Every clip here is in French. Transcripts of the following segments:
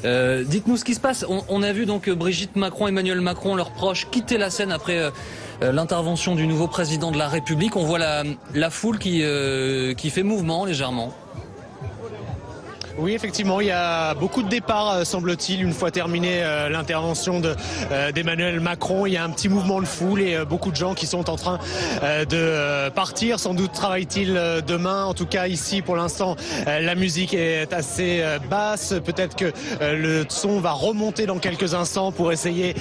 Dites-nous ce qui se passe. On a vu donc Brigitte Macron, Emmanuel Macron, leurs proches quitter la scène après l'intervention du nouveau président de la République. On voit la foule qui fait mouvement légèrement. Oui, effectivement, il y a beaucoup de départs, semble-t-il, une fois terminée l'intervention d'Emmanuel Macron. Il y a un petit mouvement de foule et beaucoup de gens qui sont en train de partir. Sans doute travaille-t-il demain. En tout cas, ici, pour l'instant, la musique est assez basse. Peut-être que le son va remonter dans quelques instants pour essayer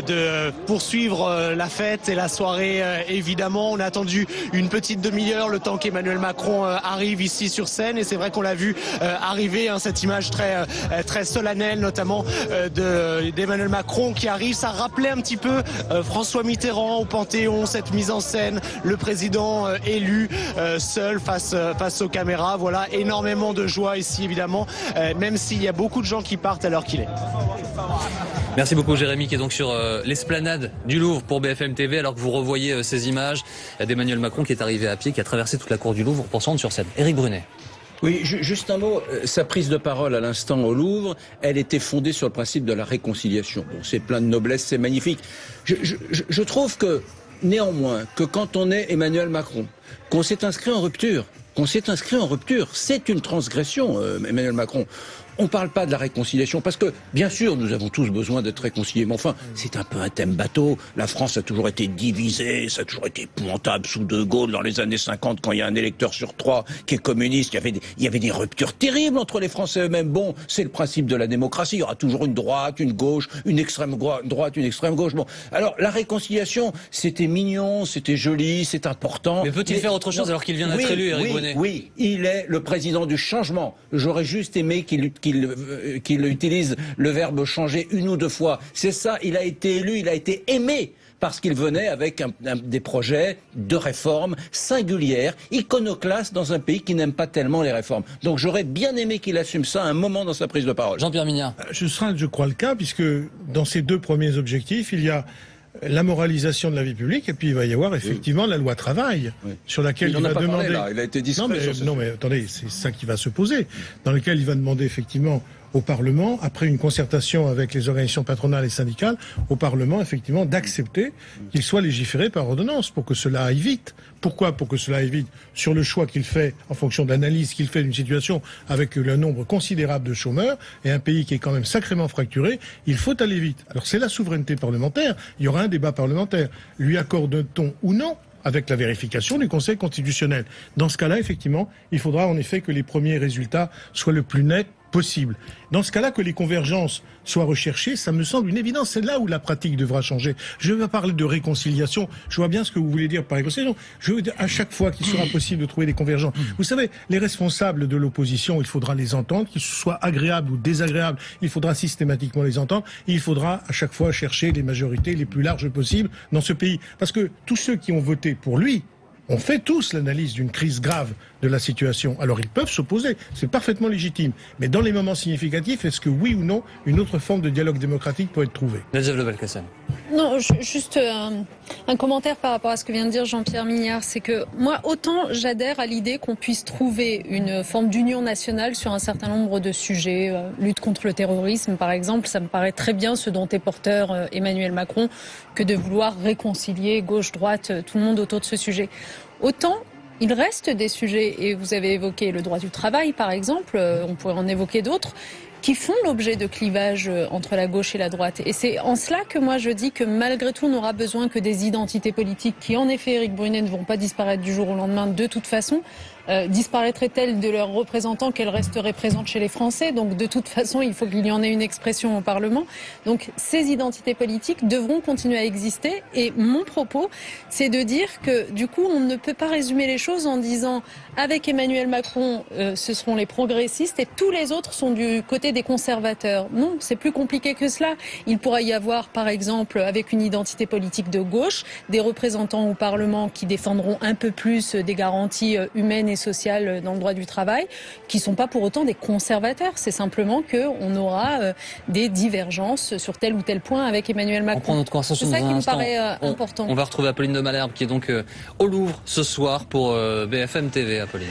de poursuivre la fête et la soirée. Évidemment, on a attendu une petite demi-heure, le temps qu'Emmanuel Macron arrive ici sur scène. Et c'est vrai qu'on l'a vu arriver. Cette image très solennelle, notamment d'Emmanuel Macron qui arrive. Ça rappelait un petit peu François Mitterrand au Panthéon, cette mise en scène, le président élu seul face aux caméras. Voilà, énormément de joie ici évidemment, même s'il y a beaucoup de gens qui partent à l'heure qu'il est. Merci beaucoup Jérémy qui est donc sur l'esplanade du Louvre pour BFM TV alors que vous revoyez ces images d'Emmanuel Macron qui est arrivé à pied, qui a traversé toute la cour du Louvre pour se rendre sur scène. Éric Brunet. Oui, juste un mot. Sa prise de parole à l'instant au Louvre, elle était fondée sur le principe de la réconciliation. Bon, c'est plein de noblesse, c'est magnifique. Je trouve que, néanmoins, que quand on est Emmanuel Macron, qu'on s'est inscrit en rupture, c'est une transgression, Emmanuel Macron. On parle pas de la réconciliation, parce que, bien sûr, nous avons tous besoin d'être réconciliés, mais enfin, c'est un peu un thème bateau. La France a toujours été divisée, ça a toujours été épouvantable sous De Gaulle dans les années 50, quand il y a un électeur sur 3 qui est communiste, il y avait des ruptures terribles entre les Français eux-mêmes. Bon, c'est le principe de la démocratie, il y aura toujours une droite, une gauche, une extrême droite, une extrême gauche. Bon, alors, la réconciliation, c'était mignon, c'était joli, c'est important. Mais peut-il faire autre chose alors qu'il vient d'être élu, Éric Brunet ? Oui, il est le président du changement. J'aurais juste aimé qu'il utilise le verbe changer une ou deux fois. C'est ça, il a été élu, il a été aimé parce qu'il venait avec des projets de réformes singulières, iconoclastes dans un pays qui n'aime pas tellement les réformes. Donc j'aurais bien aimé qu'il assume ça à un moment dans sa prise de parole. Jean-Pierre Mignard. Ce sera, je crois, le cas, puisque dans ces deux premiers objectifs, il y a la moralisation de la vie publique, et puis il va y avoir effectivement la loi travail, sur laquelle il va demander... Il a été discret. Non mais attendez, c'est ça qui va se poser, dans lequel il va demander effectivement au Parlement, après une concertation avec les organisations patronales et syndicales, au Parlement effectivement d'accepter qu'il soit légiféré par ordonnance pour que cela aille vite. Pourquoi ? Pour que cela aille vite sur le choix qu'il fait en fonction de l'analyse qu'il fait d'une situation avec le nombre considérable de chômeurs et un pays qui est quand même sacrément fracturé, il faut aller vite. Alors c'est la souveraineté parlementaire, il y aura un débat parlementaire. Lui accorde-t-on ou non avec la vérification du Conseil constitutionnel. Dans ce cas-là, effectivement, il faudra en effet que les premiers résultats soient le plus nets possible. Dans ce cas-là, que les convergences soient recherchées, ça me semble une évidence. C'est là où la pratique devra changer. Je vais parler de réconciliation. Je vois bien ce que vous voulez dire par réconciliation. Je veux dire, à chaque fois qu'il sera possible de trouver des convergences. Vous savez, les responsables de l'opposition, il faudra les entendre, qu'ils soient agréables ou désagréables. Il faudra systématiquement les entendre. Il faudra à chaque fois chercher les majorités les plus larges possibles dans ce pays. Parce que tous ceux qui ont voté pour lui, on fait tous l'analyse d'une crise grave de la situation. Alors ils peuvent s'opposer, c'est parfaitement légitime. Mais dans les moments significatifs, est-ce que oui ou non, une autre forme de dialogue démocratique peut être trouvée ? Najat Vallaud-Belkacem. Non, juste un commentaire par rapport à ce que vient de dire Jean-Pierre Mignard. C'est que moi, autant j'adhère à l'idée qu'on puisse trouver une forme d'union nationale sur un certain nombre de sujets. Lutte contre le terrorisme, par exemple, ça me paraît très bien ce dont est porteur Emmanuel Macron que de vouloir réconcilier gauche-droite, tout le monde autour de ce sujet. Autant il reste des sujets, et vous avez évoqué le droit du travail par exemple, on pourrait en évoquer d'autres, qui font l'objet de clivages entre la gauche et la droite. Et c'est en cela que moi je dis que malgré tout on n'aura besoin que des identités politiques qui en effet, Éric Brunet, ne vont pas disparaître du jour au lendemain de toute façon. Disparaîtraient-elles de leurs représentants qu'elles resteraient présentes chez les Français? Donc de toute façon, il faut qu'il y en ait une expression au Parlement. Donc ces identités politiques devront continuer à exister. Et mon propos, c'est de dire que du coup, on ne peut pas résumer les choses en disant avec Emmanuel Macron, ce seront les progressistes et tous les autres sont du côté des conservateurs. Non, c'est plus compliqué que cela. Il pourra y avoir, par exemple, avec une identité politique de gauche, des représentants au Parlement qui défendront un peu plus des garanties humaines et sociales dans le droit du travail, qui ne sont pas pour autant des conservateurs. C'est simplement qu'on aura des divergences sur tel ou tel point avec Emmanuel Macron. On prend notre conversation c'est ça dans qui un me instant. paraît important. On va retrouver Apolline de Malherbe qui est donc au Louvre ce soir pour BFM TV. Apolline.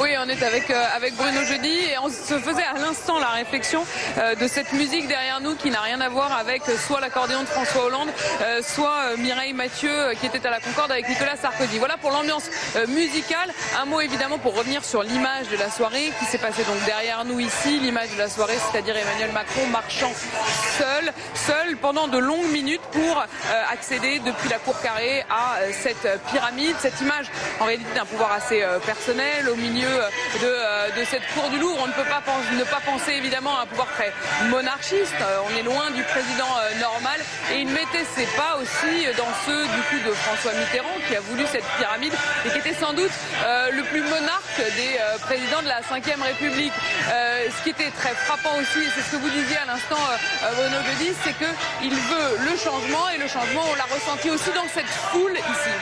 Oui, on est avec Bruno Jeudi et on se faisait à l'instant la réflexion de cette musique derrière nous qui n'a rien à voir avec soit l'accordéon de François Hollande, soit Mireille Mathieu qui était à la Concorde avec Nicolas Sarkozy. Voilà pour l'ambiance musicale. Un mot évidemment pour revenir sur l'image de la soirée qui s'est passée donc derrière nous ici. L'image de la soirée, c'est-à-dire Emmanuel Macron marchant seul pendant de longues minutes pour accéder depuis la cour carrée à cette pyramide. Cette image en réalité d'un pouvoir assez personnel au milieu de cette cour du Louvre. On ne peut pas ne pas penser évidemment à un pouvoir très monarchiste. On est loin du président normal et il mettait ses pas aussi dans ceux du coup de François Mitterrand qui a voulu cette pyramide et qui était sans doute le plus monarque des présidents de la Ve République. Ce qui était très frappant aussi, et c'est ce que vous disiez à l'instant Bruno Jeudi, c'est qu'il veut le changement et le changement on l'a ressenti aussi dans cette foule ici.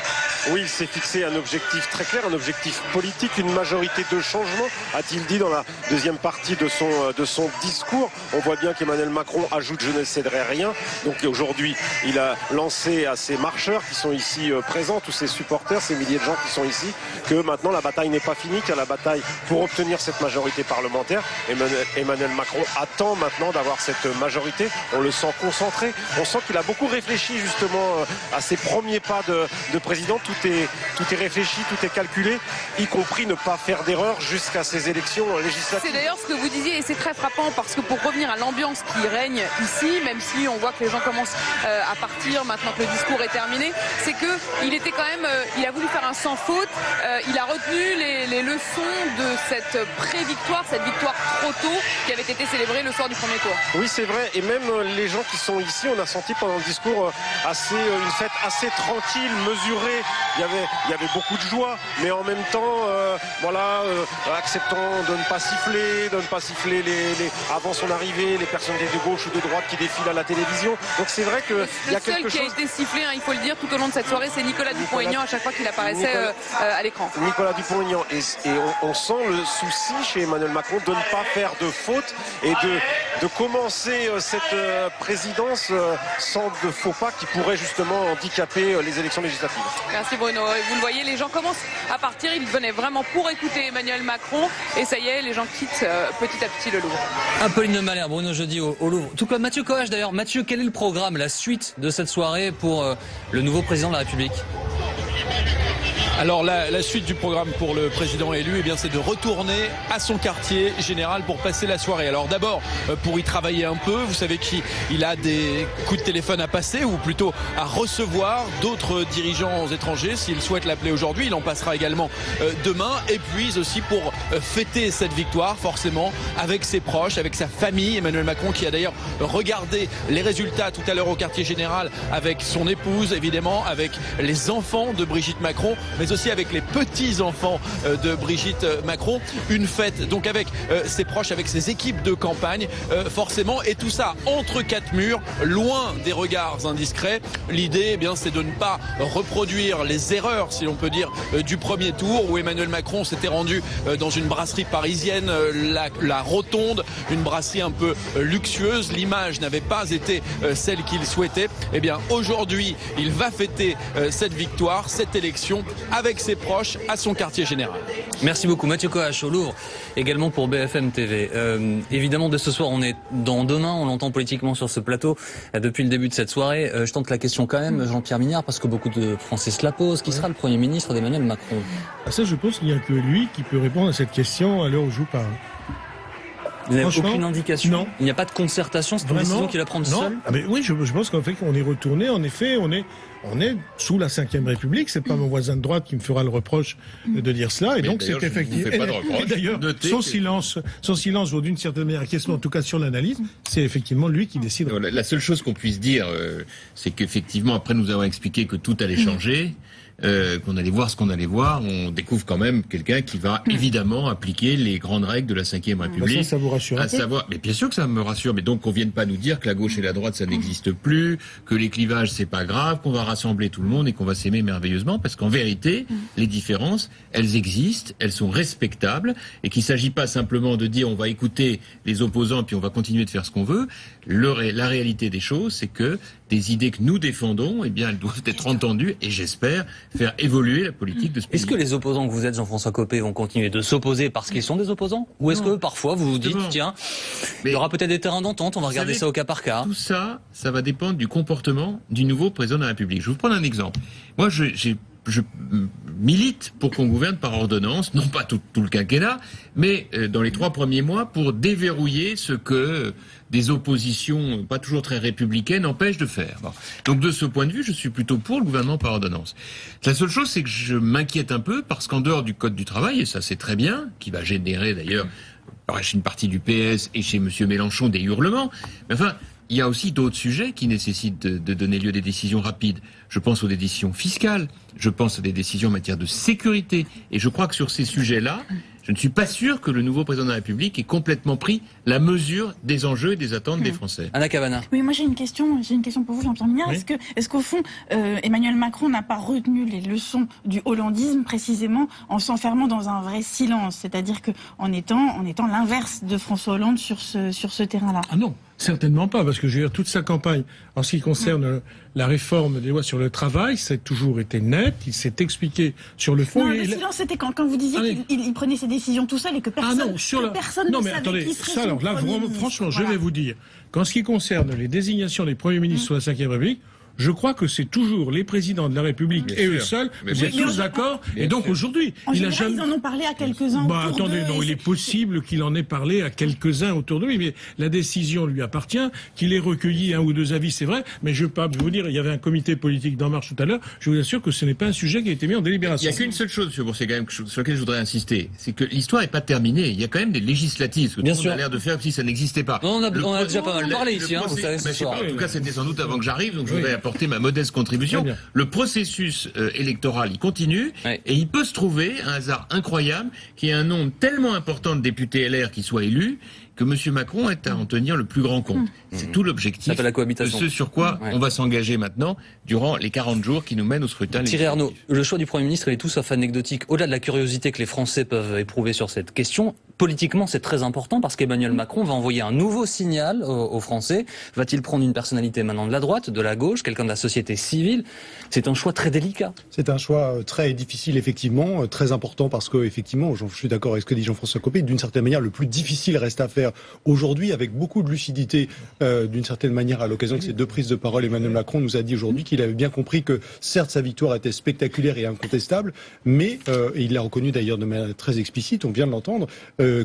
Oui, il s'est fixé un objectif très clair, un objectif politique, une majorité de changement, a-t-il dit dans la deuxième partie de son discours. On voit bien qu'Emmanuel Macron ajoute « je ne céderai rien ». Donc aujourd'hui, il a lancé à ses marcheurs qui sont ici présents, tous ses supporters, ces milliers de gens qui sont ici, que maintenant la bataille n'est pas finie, qu'il y a la bataille pour obtenir cette majorité parlementaire. Emmanuel Macron attend maintenant d'avoir cette majorité. On le sent concentré. On sent qu'il a beaucoup réfléchi justement à ses premiers pas de président. Tout est réfléchi, tout est calculé, y compris ne pas faire d'erreur jusqu'à ces élections législatives. C'est d'ailleurs ce que vous disiez et c'est très frappant parce que pour revenir à l'ambiance qui règne ici, même si on voit que les gens commencent à partir maintenant que le discours est terminé, c'est qu'il était quand même, il a voulu faire un sans faute, il a retenu les leçons de cette pré-victoire, cette victoire trop tôt qui avait été célébrée le soir du premier tour. Oui, c'est vrai, et même les gens qui sont ici, on a senti pendant le discours une fête assez tranquille, mesurée. Il y avait beaucoup de joie, mais en même temps, acceptant de ne pas siffler, avant son arrivée, les personnalités de gauche ou de droite qui défilent à la télévision. Donc c'est vrai qu'il y a quelque chose. Le seul qui a été sifflé, il faut le dire, tout au long de cette soirée, c'est Nicolas Dupont-Aignan à chaque fois qu'il apparaissait à l'écran. Nicolas Dupont-Aignan, et on sent le souci chez Emmanuel Macron de ne pas faire de faute et de commencer cette présidence sans de faux pas qui pourraient justement handicaper les élections législatives. Merci Bruno. Vous le voyez, les gens commencent à partir. Ils venaient vraiment pour écouter Emmanuel Macron. Et ça y est, les gens quittent petit à petit le Louvre. Apolline de Malherbe, Bruno Jeudi au Louvre. Tout comme Mathieu Coach d'ailleurs. Mathieu, quel est le programme, la suite de cette soirée pour le nouveau président de la République ? Alors la suite du programme pour le président élu, eh bien, c'est de retourner à son quartier général pour passer la soirée. Alors d'abord pour y travailler un peu, vous savez qu'il a des coups de téléphone à passer ou plutôt à recevoir d'autres dirigeants étrangers s'il souhaite l'appeler aujourd'hui. Il en passera également demain et puis aussi pour fêter cette victoire forcément avec ses proches, avec sa famille. Emmanuel Macron qui a d'ailleurs regardé les résultats tout à l'heure au quartier général avec son épouse évidemment, avec les enfants de Brigitte Macron, mais aussi avec les petits-enfants de Brigitte Macron. Une fête donc avec ses proches, avec ses équipes de campagne forcément, et tout ça entre quatre murs, loin des regards indiscrets. L'idée, eh bien, c'est de ne pas reproduire les erreurs, si l'on peut dire, du premier tour où Emmanuel Macron s'était rendu dans une brasserie parisienne, la Rotonde, une brasserie un peu luxueuse. L'image n'avait pas été celle qu'il souhaitait. Eh bien, aujourd'hui, il va fêter cette victoire, cette élection avec ses proches à son quartier général. Merci beaucoup Mathieu Coach au Louvre, également pour BFM TV. Évidemment, dès ce soir, on est dans Demain, on l'entend politiquement sur ce plateau depuis le début de cette soirée. Je tente la question quand même, Jean-Pierre Mignard, parce que beaucoup de Français se la posent. Qui sera le Premier ministre d'Emmanuel Macron ? Ça, je pense qu'il n'y a que lui qui peut répondre à cette question à l'heure où je vous parle. Vous n'avez aucune indication ? Non. Il n'y a pas de concertation, c'est une décision qu'il va prendre seul ? Mais oui, je pense qu'en fait, on est retourné, en effet, on est sous la Ve République. C'est pas mon voisin de droite qui me fera le reproche de dire cela. Et mais donc, c'est effectivement. Et d'ailleurs, son silence vaut d'une certaine manière acquiescement, en tout cas sur l'analyse. C'est effectivement lui qui décide. La seule chose qu'on puisse dire, c'est qu'effectivement, après nous avoir expliqué que tout allait changer, qu'on allait voir ce qu'on allait voir, on découvre quand même quelqu'un qui va évidemment appliquer les grandes règles de la Ve République. Ça vous rassure un peu ? Mais bien sûr que ça me rassure, mais donc qu'on vienne pas nous dire que la gauche et la droite ça n'existe plus, que les clivages c'est pas grave, qu'on va rassembler tout le monde et qu'on va s'aimer merveilleusement, parce qu'en vérité, les différences, elles existent, elles sont respectables, et qu'il s'agit pas simplement de dire on va écouter les opposants puis on va continuer de faire ce qu'on veut. La réalité des choses, c'est que des idées que nous défendons, eh bien, elles doivent être entendues et j'espère faire évoluer la politique de ce pays. Est-ce que les opposants que vous êtes, Jean-François Copé, vont continuer de s'opposer parce qu'ils sont des opposants? Ou est-ce que parfois vous vous dites, tiens, il y aura peut-être des terrains d'entente, on va regarder ça au cas par cas? Tout ça, ça va dépendre du comportement du nouveau président de la République. Je vais vous prendre un exemple. Moi, je milite pour qu'on gouverne par ordonnance, non pas tout le quinquennat, mais dans les 3 premiers mois, pour déverrouiller ce que des oppositions pas toujours très républicaines empêchent de faire. Bon. Donc de ce point de vue, je suis plutôt pour le gouvernement par ordonnance. La seule chose, c'est que je m'inquiète un peu parce qu'en dehors du Code du travail, et ça c'est très bien, qui va générer d'ailleurs chez une partie du PS et chez M. Mélenchon des hurlements, mais enfin, il y a aussi d'autres sujets qui nécessitent de donner lieu à des décisions rapides. Je pense aux décisions fiscales, je pense à des décisions en matière de sécurité. Et je crois que sur ces sujets-là, je ne suis pas sûr que le nouveau président de la République ait complètement pris la mesure des enjeux et des attentes des Français. Anna Cavana. Oui, moi j'ai une question pour vous, Jean-Pierre Mignard. Oui. Est-ce qu'au fond, Emmanuel Macron n'a pas retenu les leçons du hollandisme précisément en s'enfermant dans un vrai silence, c'est-à-dire qu'en étant l'inverse de François Hollande sur ce terrain-là? Ah non, certainement pas, parce que je veux dire, toute sa campagne, en ce qui concerne la réforme des lois sur le travail, ça a toujours été net, il s'est expliqué sur le fond. Non, le silence, c'était quand vous disiez qu'il prenait ses décisions tout seul et que personne, personne ne savait qui serait son Premier ministre. Franchement, je vais vous dire qu'en ce qui concerne les désignations des premiers ministres sous la Ve République, je crois que c'est toujours les présidents de la République eux seuls. Vous êtes tous d'accord? Et donc aujourd'hui, ils en ont parlé à quelques-uns. Il est possible qu'il en ait parlé à quelques-uns autour de lui, mais la décision lui appartient. Qu'il ait recueilli 1 ou 2 avis, c'est vrai. Mais je peux vous dire, il y avait un comité politique d'En Marche tout à l'heure. Je vous assure que ce n'est pas un sujet qui a été mis en délibération. Il n'y a qu'une seule chose, M. Bourset, quand même, sur laquelle je voudrais insister, c'est que l'histoire n'est pas terminée. Il y a quand même des législatives, ce que tout le monde a l'air de faire comme si ça n'existait pas. On a déjà pas mal parlé ici, vous savez, ce soir. En tout cas, c'était sans doute avant que j'arrive, donc je voudrais apporter ma modeste contribution. Le processus électoral, il continue, et il peut se trouver un hasard incroyable qu'il y ait un nombre tellement important de députés LR qui soient élus que M. Macron est à en tenir le plus grand compte. C'est tout l'objectif de ce sur quoi on va s'engager maintenant durant les 40 jours qui nous mènent au scrutin. Thierry Arnaud, le choix du Premier ministre est tout sauf anecdotique. Au-delà de la curiosité que les Français peuvent éprouver sur cette question, politiquement c'est très important parce qu'Emmanuel Macron va envoyer un nouveau signal aux Français. Va-t-il prendre une personnalité maintenant de la droite, de la gauche, quelqu'un de la société civile? C'est un choix très délicat. C'est un choix très difficile, effectivement, très important parce que, effectivement, je suis d'accord avec ce que dit Jean-François Copé, d'une certaine manière, le plus difficile reste à faire aujourd'hui avec beaucoup de lucidité, d'une certaine manière, à l'occasion de ces 2 prises de parole. Emmanuel Macron nous a dit aujourd'hui qu'il avait bien compris que, certes, sa victoire était spectaculaire et incontestable, mais, et il l'a reconnu d'ailleurs de manière très explicite, on vient de l'entendre,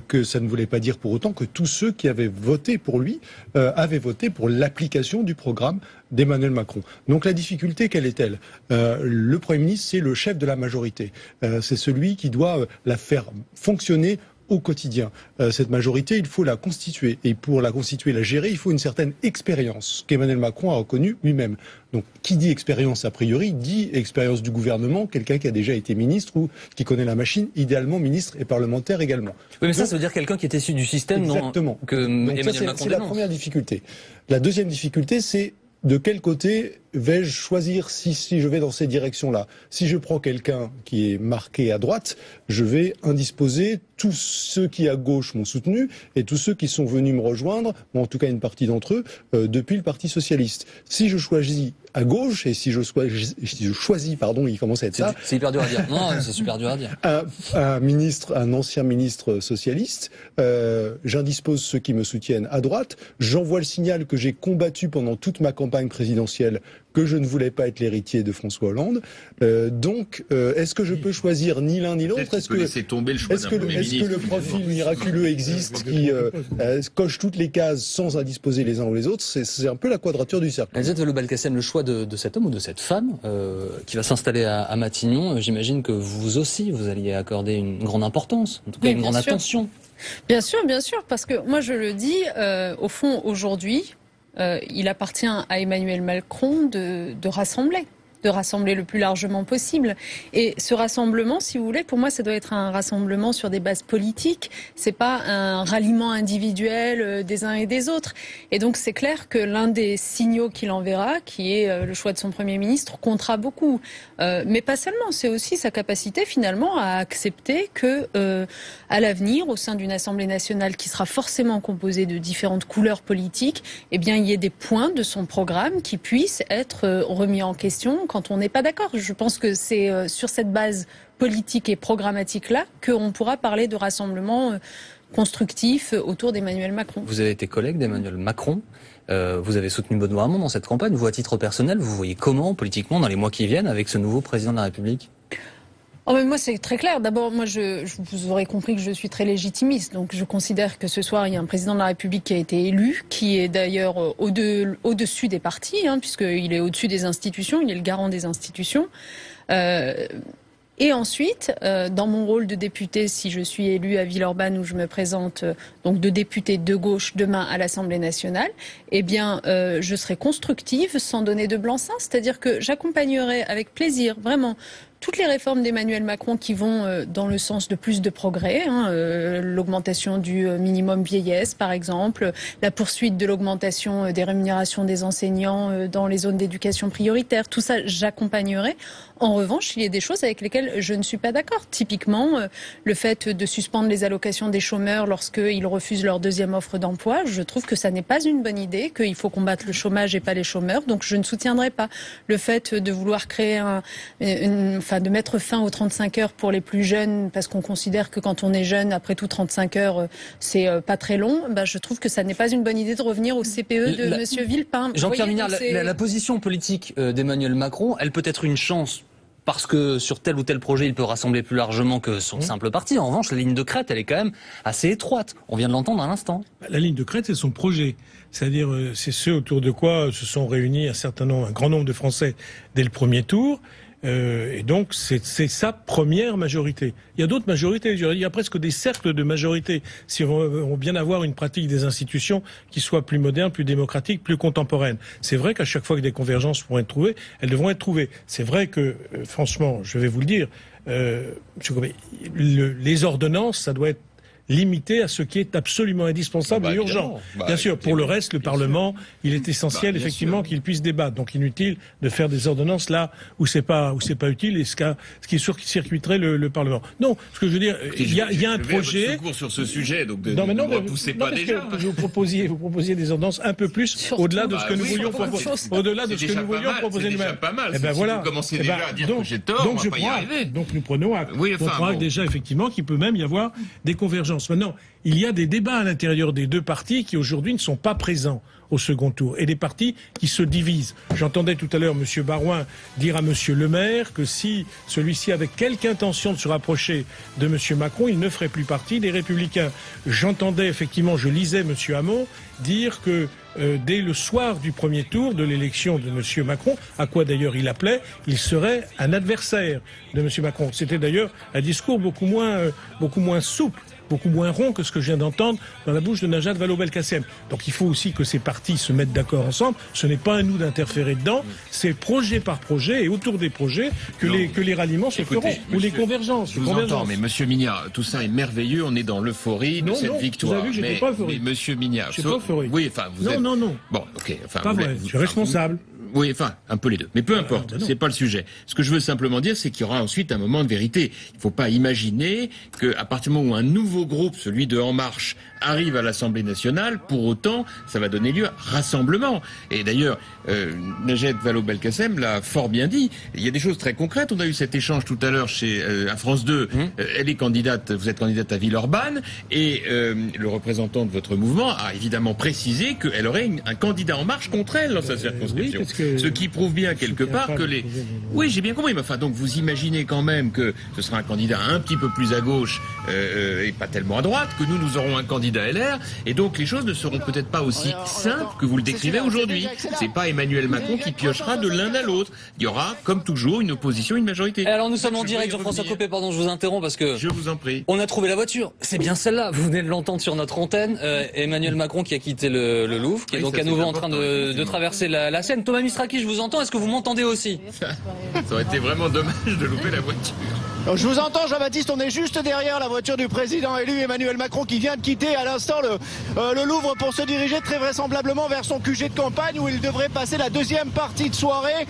que ça ne voulait pas dire pour autant que tous ceux qui avaient voté pour lui avaient voté pour l'application du programme d'Emmanuel Macron. Donc la difficulté, quelle est-elle? Le Premier ministre, c'est le chef de la majorité. C'est celui qui doit la faire fonctionner au quotidien. Cette majorité, il faut la constituer. Et pour la constituer, la gérer, il faut une certaine expérience qu'Emmanuel Macron a reconnue lui-même. Donc, qui dit expérience a priori, dit expérience du gouvernement, quelqu'un qui a déjà été ministre ou qui connaît la machine, idéalement ministre et parlementaire également. Oui, mais ça veut dire quelqu'un qui est issu du système exactement. Que Emmanuel Macron dénonce. C'est la première difficulté. La deuxième difficulté, c'est de quel côté vais-je choisir si je vais dans ces directions-là? Si je prends quelqu'un qui est marqué à droite, je vais indisposer tous ceux qui à gauche m'ont soutenu et tous ceux qui sont venus me rejoindre, ou en tout cas une partie d'entre eux, depuis le Parti socialiste. Si je choisis à gauche et si je choisis, pardon, il commence à être ça. C'est hyper dur à dire. Non, c'est super dur à dire. Un ancien ministre socialiste, j'indispose ceux qui me soutiennent à droite, j'envoie le signal que j'ai combattu pendant toute ma campagne présidentielle que je ne voulais pas être l'héritier de François Hollande. Donc, est-ce que je peux choisir ni l'un ni l'autre? Est-ce que le profil miraculeux existe qui coche toutes les cases sans indisposer les uns ou les autres? C'est un peu la quadrature du cercle. Elisabeth Vallaud-Belkacem, le choix de cet homme ou de cette femme qui va s'installer à Matignon, j'imagine que vous aussi, vous alliez accorder une grande importance, en tout cas une grande attention. Bien sûr, parce que moi je le dis, au fond, aujourd'hui, il appartient à Emmanuel Macron de rassembler le plus largement possible. Et ce rassemblement, si vous voulez, pour moi, ça doit être un rassemblement sur des bases politiques. C'est pas un ralliement individuel des uns et des autres. Et donc, c'est clair que l'un des signaux qu'il enverra, qui est le choix de son Premier ministre, comptera beaucoup. Mais pas seulement. C'est aussi sa capacité, finalement, à accepter que, à l'avenir, au sein d'une Assemblée nationale qui sera forcément composée de différentes couleurs politiques, eh bien, il y ait des points de son programme qui puissent être remis en question, quand on n'est pas d'accord. Je pense que c'est sur cette base politique et programmatique-là qu'on pourra parler de rassemblement constructif autour d'Emmanuel Macron. Vous avez été collègue d'Emmanuel Macron. Vous avez soutenu Benoît Hamon dans cette campagne. Vous, à titre personnel, vous voyez comment, politiquement, dans les mois qui viennent, avec ce nouveau président de la République ? Oh, mais moi, c'est très clair. D'abord, moi, vous aurez compris que je suis très légitimiste. Donc, je considère que ce soir, il y a un président de la République qui a été élu, qui est d'ailleurs au-dessus des partis, puisqu'il est au-dessus des institutions, il est le garant des institutions. Et ensuite, dans mon rôle de député, si je suis élue à Villeurbanne où je me présente donc de députée de gauche demain à l'Assemblée nationale, eh bien, je serai constructive sans donner de blanc-seing. C'est-à-dire que j'accompagnerai avec plaisir, vraiment, toutes les réformes d'Emmanuel Macron qui vont dans le sens de plus de progrès, l'augmentation du minimum vieillesse par exemple, la poursuite de l'augmentation des rémunérations des enseignants dans les zones d'éducation prioritaire, tout ça j'accompagnerai. En revanche, il y a des choses avec lesquelles je ne suis pas d'accord. Typiquement, le fait de suspendre les allocations des chômeurs lorsqu'ils refusent leur deuxième offre d'emploi, je trouve que ça n'est pas une bonne idée, qu'il faut combattre le chômage et pas les chômeurs, donc je ne soutiendrai pas. Le fait de vouloir créer de mettre fin aux 35 heures pour les plus jeunes, parce qu'on considère que quand on est jeune, après tout 35 heures, c'est pas très long, je trouve que ça n'est pas une bonne idée de revenir au CPE de Monsieur Villepin. Jean-Pierre Mignard, la position politique d'Emmanuel Macron, elle peut être une chance parce que sur tel ou tel projet, il peut rassembler plus largement que son simple parti. En revanche, la ligne de crête, elle est quand même assez étroite. On vient de l'entendre à l'instant. La ligne de crête, c'est son projet. C'est-à-dire, c'est ce autour de quoi se sont réunis un grand nombre de Français dès le premier tour. Et donc, c'est sa première majorité. Il y a d'autres majorités. Il y a presque des cercles de majorité. Si on veut bien avoir une pratique des institutions qui soit plus moderne, plus démocratique, plus contemporaine. C'est vrai qu'à chaque fois que des convergences pourront être trouvées, elles devront être trouvées. C'est vrai que, franchement, je vais vous le dire, les ordonnances, ça doit être limité à ce qui est absolument indispensable et urgent. Bien sûr, pour le reste, le Parlement, il est essentiel effectivement qu'il puisse débattre. Donc inutile de faire des ordonnances là où c'est pas utile et ce qui circuiterait le Parlement. Non, ce que je veux dire, il y a un projet. Secours sur ce sujet, donc ne repoussez pas déjà. Vous proposiez des ordonnances un peu plus au-delà de ce que nous voulions proposer. Au-delà de ce que nous voulions proposer nous-mêmes. C'est pas mal. Eh ben voilà. Si vous commencez déjà à dire que j'ai tort, on va pas y arriver. Donc nous prenons acte. On croit déjà effectivement qu'il peut même y avoir des convergences. Maintenant, il y a des débats à l'intérieur des deux partis qui aujourd'hui ne sont pas présents au second tour et des partis qui se divisent. J'entendais tout à l'heure M. Baroin dire à M. Le Maire que si celui-ci avait quelque intention de se rapprocher de M. Macron, il ne ferait plus partie des Républicains. J'entendais effectivement, je lisais M. Hamon dire que dès le soir du premier tour de l'élection de M. Macron, à quoi d'ailleurs il appelait, il serait un adversaire de M. Macron. C'était d'ailleurs un discours beaucoup moins souple, beaucoup moins rond que ce que je viens d'entendre dans la bouche de Najat Vallaud-Belkacem. Donc il faut aussi que ces partis se mettent d'accord ensemble. Ce n'est pas à nous d'interférer dedans. C'est projet par projet et autour des projets que les ralliements se feront, ou les convergences. Je vous entends, mais Monsieur Mignard, tout ça est merveilleux. On est dans l'euphorie de cette victoire. Vous avez vu que j'étais pas euphorique. Mais Monsieur Mignard, je suis pas euphorique. Oui, enfin, vous êtes... Non. Bon, ok. Enfin, pas vrai. Je suis responsable. Oui, enfin, un peu les deux. Mais peu importe, c'est pas le sujet. Ce que je veux simplement dire, c'est qu'il y aura ensuite un moment de vérité. Il ne faut pas imaginer qu'à partir du moment où un nouveau groupe, celui de En Marche, arrive à l'Assemblée nationale, pour autant, ça va donner lieu à rassemblement. Et d'ailleurs, Najat Vallaud-Belkacem l'a fort bien dit. Il y a des choses très concrètes. On a eu cet échange tout à l'heure à France 2. Elle est candidate, vous êtes candidate à Villeurbanne, et le représentant de votre mouvement a évidemment précisé qu'elle aurait un candidat En Marche contre elle dans sa circonscription. Oui, ce qui prouve bien quelque part que les... Oui, j'ai bien compris, mais enfin, donc vous imaginez quand même que ce sera un candidat un petit peu plus à gauche et pas tellement à droite, que nous aurons un candidat LR, et donc les choses ne seront peut-être pas aussi simples que vous le décrivez aujourd'hui. C'est pas Emmanuel Macron qui piochera de l'un à l'autre. Il y aura, comme toujours, une opposition, une majorité. Alors nous sommes en direct, Jean-François Copé, pardon, je vous interromps parce que... Je vous en prie. On a trouvé la voiture. C'est bien celle-là. Vous venez de l'entendre sur notre antenne. Emmanuel Macron qui a quitté le Louvre, qui est donc à nouveau en train de traverser la Seine. Thomas Mistraki, je vous entends. Est-ce que vous m'entendez aussi? Ça aurait été vraiment dommage de louper la voiture. Je vous entends, Jean-Baptiste, on est juste derrière la voiture du président élu Emmanuel Macron qui vient de quitter à l'instant le Louvre pour se diriger très vraisemblablement vers son QG de campagne où il devrait passer la deuxième partie de soirée.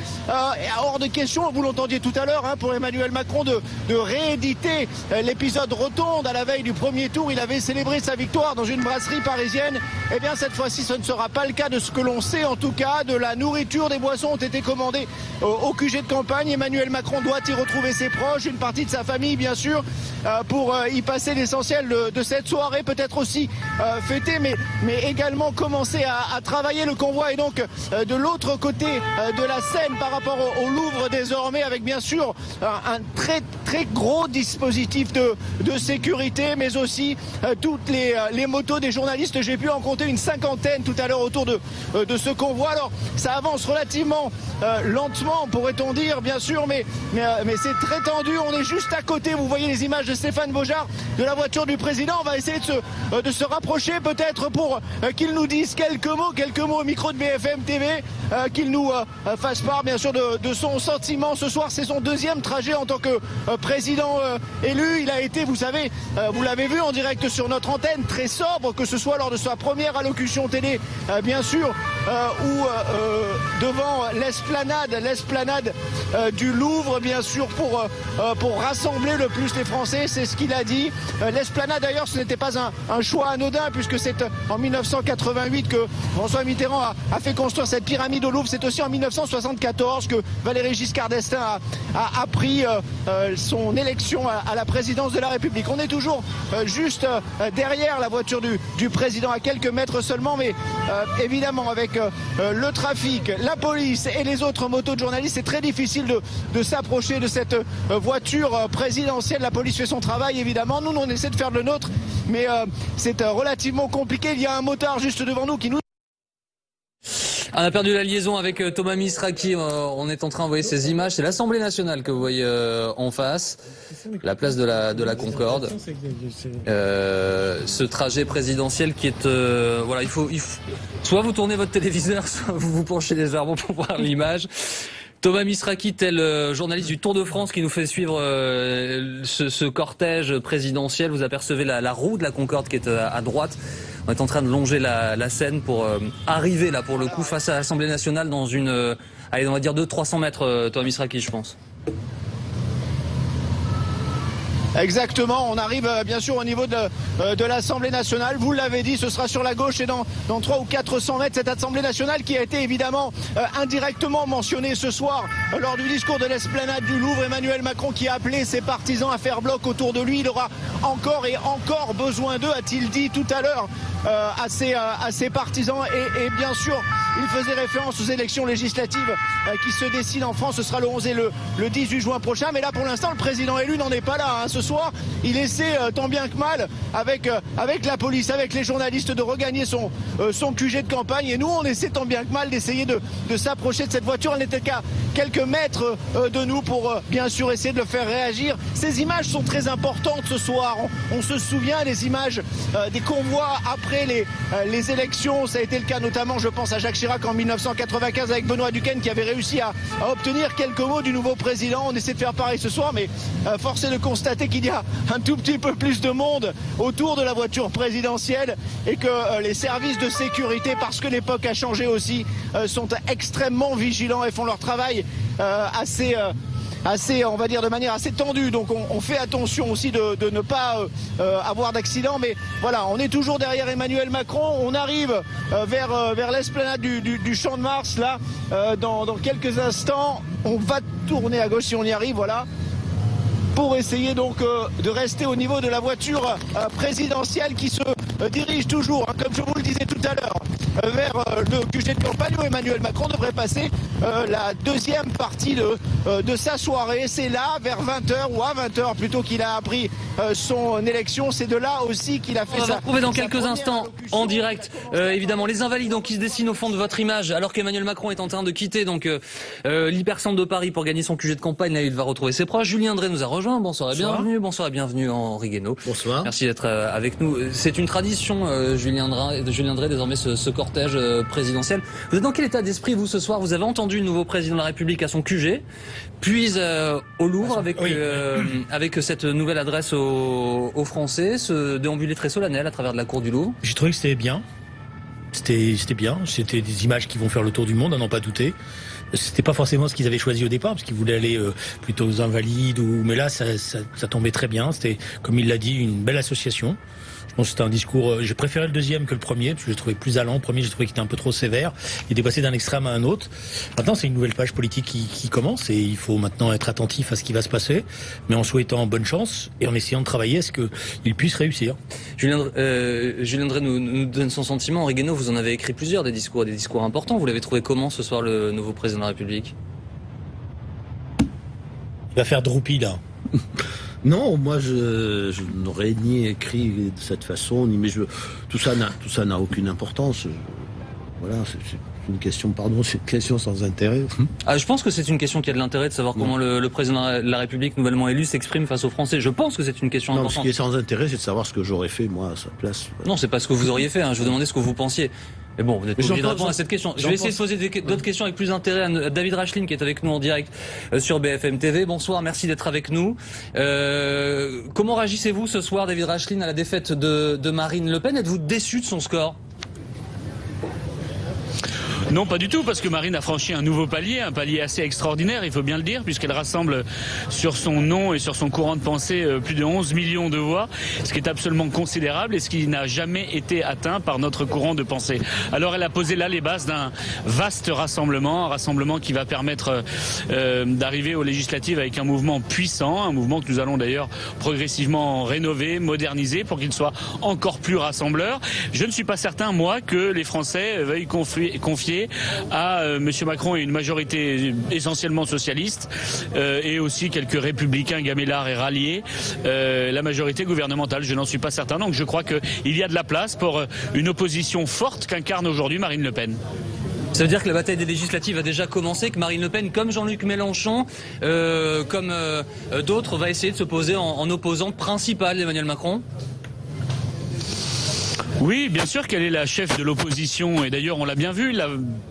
Hors de question, vous l'entendiez tout à l'heure, pour Emmanuel Macron de rééditer l'épisode Rotonde à la veille du premier tour. Il avait célébré sa victoire dans une brasserie parisienne. Eh bien, cette fois-ci, ce ne sera pas le cas de ce que l'on sait. En tout cas, de la nourriture, des boissons ont été commandées au QG de campagne. Emmanuel Macron doit y retrouver ses proches, une partie de sa famille bien sûr, pour y passer l'essentiel de cette soirée, peut-être aussi fêter, mais également commencer à travailler. Le convoi est donc de l'autre côté de la Seine par rapport au Louvre désormais, avec bien sûr un très très gros dispositif de sécurité, mais aussi toutes les motos des journalistes. J'ai pu en compter une cinquantaine tout à l'heure autour de ce convoi. Alors ça avance relativement lentement, pourrait-on dire, bien sûr, mais c'est très tendu. On est juste à côté, vous voyez les images de Stéphane Beaujard, de la voiture du président. On va essayer de se rapprocher peut-être pour qu'il nous dise quelques mots au micro de BFM TV, qu'il nous fasse part bien sûr de son sentiment. Ce soir, c'est son deuxième trajet en tant que président élu. Il a été, vous savez, vous l'avez vu en direct sur notre antenne, très sobre, que ce soit lors de sa première allocution télé, bien sûr, ou devant l'esplanade du Louvre, bien sûr, pour rassembler le plus les Français. C'est ce qu'il a dit. L'esplanade, d'ailleurs, ce n'était pas un choix anodin, puisque c'est en 1988 que François Mitterrand a fait construire cette pyramide au Louvre. C'est aussi en 1974 que Valéry Giscard d'Estaing a pris son élection à la présidence de la République. On est toujours juste derrière la voiture du président, à quelques mètres seulement, mais évidemment avec le trafic, la police et les autres motos de journalistes, c'est très difficile de s'approcher de cette voiture présidentielle. La police fait son travail, évidemment. Nous, on essaie de faire le nôtre, mais c'est relativement compliqué. Il y a un motard juste devant nous qui nous... On a perdu la liaison avec Thomas Misraki. On est en train d'envoyer ces images. C'est l'Assemblée nationale que vous voyez en face, la place de la Concorde. Ce trajet présidentiel qui est voilà, il faut soit vous tournez votre téléviseur, soit vous vous penchez légèrement pour voir l'image. Thomas Misraki, tel journaliste du Tour de France qui nous fait suivre ce cortège présidentiel. Vous apercevez la roue de la Concorde qui est à droite. On est en train de longer la Seine pour arriver là pour le coup face à l'Assemblée nationale dans une, allez, on va dire 200-300 mètres, Thomas Misraki, je pense. Exactement, on arrive bien sûr au niveau de l'Assemblée nationale. Vous l'avez dit, ce sera sur la gauche et dans 300 ou 400 mètres, cette Assemblée nationale qui a été évidemment indirectement mentionnée ce soir lors du discours de l'esplanade du Louvre. Emmanuel Macron qui a appelé ses partisans à faire bloc autour de lui. Il aura encore et encore besoin d'eux, a-t-il dit tout à l'heure à ses partisans. Et bien sûr, il faisait référence aux élections législatives qui se dessinent en France. Ce sera le 11 et le 18 juin prochain. Mais là, pour l'instant, le président élu n'en est pas là. Ce soir, il essaie tant bien que mal avec la police, avec les journalistes, de regagner son QG de campagne. Et nous, on essaie tant bien que mal d'essayer de s'approcher de cette voiture. Elle n'était qu'à quelques mètres de nous pour bien sûr essayer de le faire réagir. Ces images sont très importantes ce soir. On se souvient des images des convois après les élections. Ça a été le cas notamment, je pense, à Jacques Chirac en 1995 avec Benoît Duquesne qui avait réussi à obtenir quelques mots du nouveau président. On essaie de faire pareil ce soir, mais force est de constater qu'il y a un tout petit peu plus de monde autour de la voiture présidentielle et que les services de sécurité, parce que l'époque a changé aussi, sont extrêmement vigilants et font leur travail assez, on va dire, de manière assez tendue. Donc on fait attention aussi de ne pas avoir d'accident. Mais voilà, on est toujours derrière Emmanuel Macron. On arrive vers l'esplanade du Champ de Mars, là, dans quelques instants. On va tourner à gauche si on y arrive, voilà, pour essayer donc de rester au niveau de la voiture présidentielle qui se dirige toujours, comme je vous le disais tout à l'heure, vers le QG de campagne où Emmanuel Macron devrait passer la deuxième partie de sa soirée. C'est là, vers 20h ou à 20h plutôt, qu'il a appris son élection. C'est de là aussi qu'il a fait ça. On va retrouver dans quelques instants en direct, évidemment, les Invalides donc, qui se dessinent au fond de votre image, alors qu'Emmanuel Macron est en train de quitter donc l'hypercentre de Paris pour gagner son QG de campagne. Là, il va retrouver ses proches. Julien Drey nous a rejoint. Bonsoir et bienvenue. Bonsoir et bienvenue, Henri Guénaud. Bonsoir. Merci d'être avec nous. C'est une tradition, Julien Drey, désormais ce cortège présidentielle. Vous êtes dans quel état d'esprit, vous, ce soir? Vous avez entendu le nouveau président de la République à son QG, puis au Louvre avec cette nouvelle adresse aux Français, ce déambulé très solennel à travers de la cour du Louvre. J'ai trouvé que c'était bien. C'était bien. C'était des images qui vont faire le tour du monde, à n'en pas douter. C'était pas forcément ce qu'ils avaient choisi au départ, parce qu'ils voulaient aller plutôt aux Invalides, mais là, ça tombait très bien. C'était, comme il l'a dit, une belle association. Je pense que c'était un discours. J'ai préféré le deuxième que le premier, parce que j'ai trouvé plus allant. Le premier, j'ai trouvé qu'il était un peu trop sévère. Il était passé d'un extrême à un autre. Maintenant, c'est une nouvelle page politique qui commence, et il faut maintenant être attentif à ce qui va se passer, mais en souhaitant bonne chance et en essayant de travailler à ce qu'il puisse réussir. Julien Drey nous donne son sentiment. Henri Guénaud, vous en avez écrit plusieurs, des discours importants. Vous l'avez trouvé comment ce soir, le nouveau président de la République? Il va faire Droupi, là. Non, moi je n'aurais ni écrit de cette façon, tout ça n'a aucune importance. Voilà, c'est une question, c'est une question sans intérêt. Je pense que c'est une question qui a de l'intérêt de savoir comment le président de la République nouvellement élu s'exprime face aux Français. Je pense que c'est une question importante. Ce qui est sans intérêt, c'est de savoir ce que j'aurais fait moi à sa place. Voilà. Non, c'est pas ce que vous auriez fait. Je vous demandais ce que vous pensiez. Mais bon, vous n'êtes pas obligé de répondre à cette question. Je vais essayer de poser d'autres questions avec plus d'intérêt à David Racheline, qui est avec nous en direct sur BFM TV. Bonsoir, merci d'être avec nous. Comment réagissez-vous ce soir, David Racheline, à la défaite de Marine Le Pen? Êtes-vous déçu de son score? Non, pas du tout, parce que Marine a franchi un nouveau palier, un palier assez extraordinaire, il faut bien le dire, puisqu'elle rassemble sur son nom et sur son courant de pensée plus de 11 millions de voix, ce qui est absolument considérable et ce qui n'a jamais été atteint par notre courant de pensée. Alors elle a posé là les bases d'un vaste rassemblement, un rassemblement qui va permettre d'arriver aux législatives avec un mouvement puissant, un mouvement que nous allons d'ailleurs progressivement rénover, moderniser pour qu'il soit encore plus rassembleur. Je ne suis pas certain, moi, que les Français veuillent confier à M. Macron et une majorité essentiellement socialiste et aussi quelques républicains gamellards et ralliés la majorité gouvernementale. Je n'en suis pas certain. Donc je crois qu'il y a de la place pour une opposition forte qu'incarne aujourd'hui Marine Le Pen. Ça veut dire que la bataille des législatives a déjà commencé, que Marine Le Pen, comme Jean-Luc Mélenchon, comme d'autres, va essayer de se poser en opposante principale d'Emmanuel Macron? Oui, bien sûr qu'elle est la chef de l'opposition et d'ailleurs on l'a bien vu, la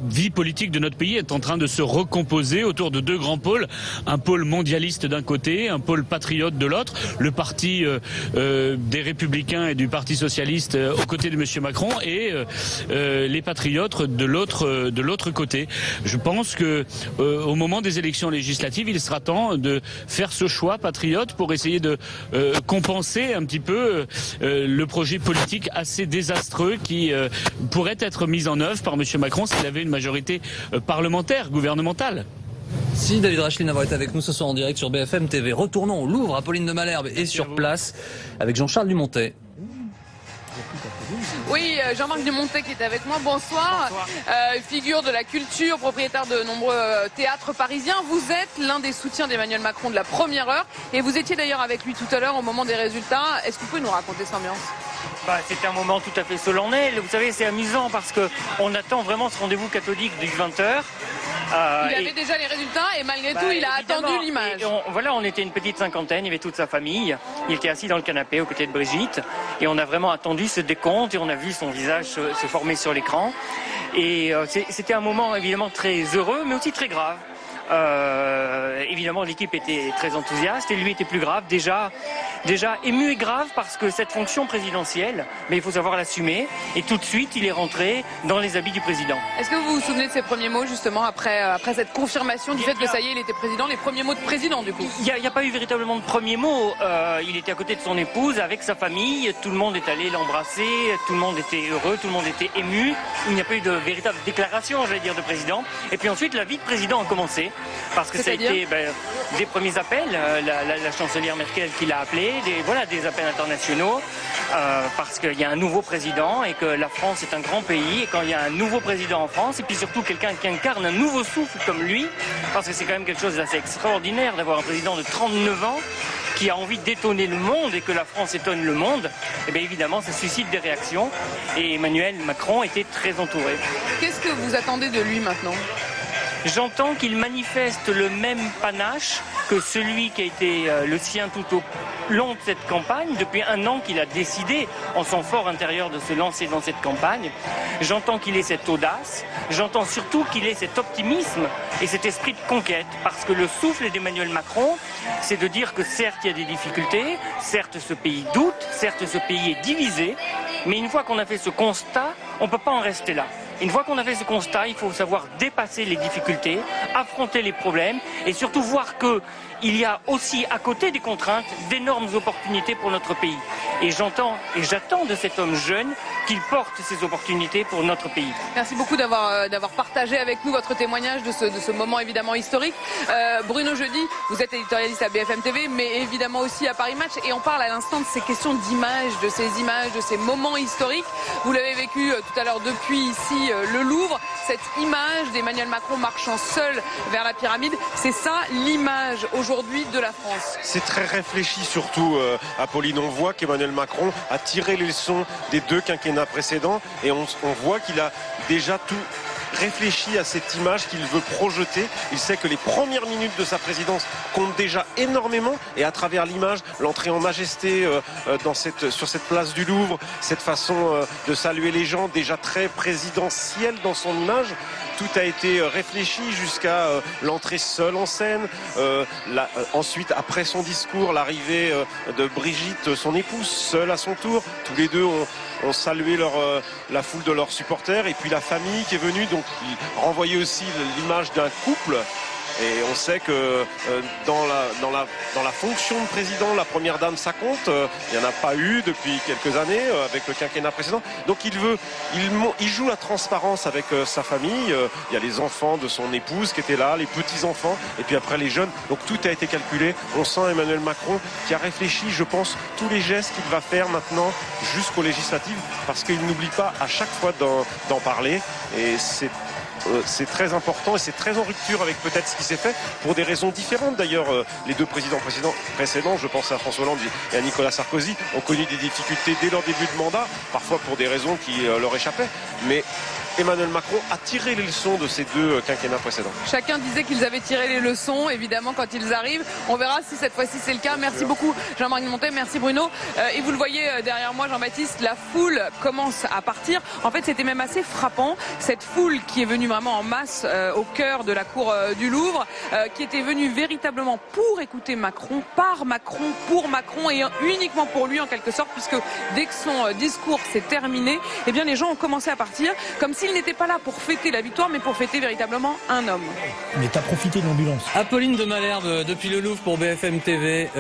vie politique de notre pays est en train de se recomposer autour de deux grands pôles, un pôle mondialiste d'un côté, un pôle patriote de l'autre, le parti des Républicains et du Parti Socialiste aux côtés de M. Macron et les patriotes de l'autre côté. Je pense que au moment des élections législatives, il sera temps de faire ce choix patriote pour essayer de compenser un petit peu le projet politique assez désastreux qui pourrait être mis en œuvre par M. Macron s'il avait une majorité parlementaire, gouvernementale. Si David Racheline d'avoir été avec nous ce soir en direct sur BFM TV. Retournons au Louvre. Apolline de Malherbe est sur place avec Jean-Charles Dumontet. Oui, Jean-Marc Dumontet qui est avec moi, bonsoir. Figure de la culture, propriétaire de nombreux théâtres parisiens. Vous êtes l'un des soutiens d'Emmanuel Macron de la première heure et vous étiez d'ailleurs avec lui tout à l'heure au moment des résultats. Est-ce que vous pouvez nous raconter cette ambiance? C'était un moment tout à fait solennel. Vous savez, c'est amusant parce qu'on attend vraiment ce rendez-vous catholique du 20h. Il avait déjà les résultats et malgré tout, il a attendu l'image. On était une petite cinquantaine, il y avait toute sa famille. Il était assis dans le canapé aux côtés de Brigitte. Et on a vraiment attendu ce décompte et on a vu son visage se former sur l'écran. Et c'était un moment évidemment très heureux, mais aussi très grave. Évidemment, l'équipe était très enthousiaste et lui était plus grave, déjà ému et grave parce que cette fonction présidentielle, mais il faut savoir l'assumer. Et tout de suite, il est rentré dans les habits du président. Est-ce que vous vous souvenez de ses premiers mots justement après cette confirmation du fait que ça y est, il était président, les premiers mots de président du coup? Il n'y a pas eu véritablement de premiers mots. Il était à côté de son épouse avec sa famille. Tout le monde est allé l'embrasser. Tout le monde était heureux. Tout le monde était ému. Il n'y a pas eu de véritable déclaration, j'allais dire, de président. Et puis ensuite, la vie de président a commencé. Parce que ça a été des premiers appels, la chancelière Merkel qui l'a appelé, des appels internationaux, parce qu'il y a un nouveau président et que la France est un grand pays, et quand il y a un nouveau président en France, et puis surtout quelqu'un qui incarne un nouveau souffle comme lui, parce que c'est quand même quelque chose d'assez extraordinaire d'avoir un président de 39 ans qui a envie d'étonner le monde et que la France étonne le monde, et bien évidemment ça suscite des réactions, et Emmanuel Macron était très entouré. Qu'est-ce que vous attendez de lui maintenant ? J'entends qu'il manifeste le même panache que celui qui a été le sien tout au long de cette campagne, depuis 1 an qu'il a décidé en son fort intérieur de se lancer dans cette campagne. J'entends qu'il ait cette audace, j'entends surtout qu'il ait cet optimisme et cet esprit de conquête, parce que le souffle d'Emmanuel Macron, c'est de dire que certes il y a des difficultés, certes ce pays doute, certes ce pays est divisé, mais une fois qu'on a fait ce constat, on ne peut pas en rester là. Une fois qu'on a fait ce constat, il faut savoir dépasser les difficultés, affronter les problèmes et surtout voir qu'il y a aussi à côté des contraintes d'énormes opportunités pour notre pays. Et j'entends et j'attends de cet homme jeune qu'il porte ces opportunités pour notre pays. Merci beaucoup d'avoir partagé avec nous votre témoignage de ce moment évidemment historique. Bruno Jeudi, vous êtes éditorialiste à BFM TV, mais évidemment aussi à Paris Match, et on parle à l'instant de ces questions d'image, de ces moments historiques. Vous l'avez vécu tout à l'heure depuis ici le Louvre, cette image d'Emmanuel Macron marchant seul vers la pyramide, c'est ça l'image aujourd'hui de la France. C'est très réfléchi surtout, Apolline. On voit qu'Emmanuel Macron a tiré les leçons des 2 quinquennats précédents et on voit qu'il a déjà tout réfléchi à cette image qu'il veut projeter. Il sait que les premières minutes de sa présidence comptent déjà énormément, et à travers l'image, l'entrée en majesté sur cette place du Louvre, cette façon de saluer les gens, déjà très présidentielle dans son image. Tout a été réfléchi jusqu'à l'entrée seule en scène. Ensuite, après son discours, l'arrivée de Brigitte, son épouse, seule à son tour. Tous les deux ont salué la foule de leurs supporters. Et puis la famille qui est venue, donc il renvoyait aussi l'image d'un couple. Et on sait que dans la fonction de président, la première dame, ça compte. Il n'y en a pas eu depuis quelques années avec le quinquennat précédent. Donc il joue la transparence avec sa famille. Il y a les enfants de son épouse qui étaient là, les petits-enfants, et puis après les jeunes. Donc tout a été calculé. On sent Emmanuel Macron qui a réfléchi, je pense, tous les gestes qu'il va faire maintenant jusqu'aux législatives, parce qu'il n'oublie pas à chaque fois d'en parler. Et c'est très important et c'est très en rupture avec peut-être ce qui s'est fait pour des raisons différentes. D'ailleurs, les 2 présidents précédents, je pense à François Hollande et à Nicolas Sarkozy, ont connu des difficultés dès leur début de mandat, parfois pour des raisons qui leur échappaient. Mais Emmanuel Macron a tiré les leçons de ces 2 quinquennats précédents. Chacun disait qu'ils avaient tiré les leçons, évidemment, quand ils arrivent. On verra si cette fois-ci c'est le cas. Merci beaucoup Jean-Marc Montet, merci Bruno. Et vous le voyez derrière moi, Jean-Baptiste, la foule commence à partir. En fait, c'était même assez frappant, cette foule qui est venue vraiment en masse au cœur de la cour du Louvre, qui était venue véritablement pour écouter Macron, par Macron, pour Macron et uniquement pour lui en quelque sorte, puisque dès que son discours s'est terminé, eh bien les gens ont commencé à partir, comme s'il n'était pas là pour fêter la victoire, mais pour fêter véritablement un homme. Mais t'as profité de l'ambulance. Apolline de Malherbe depuis le Louvre pour BFM TV.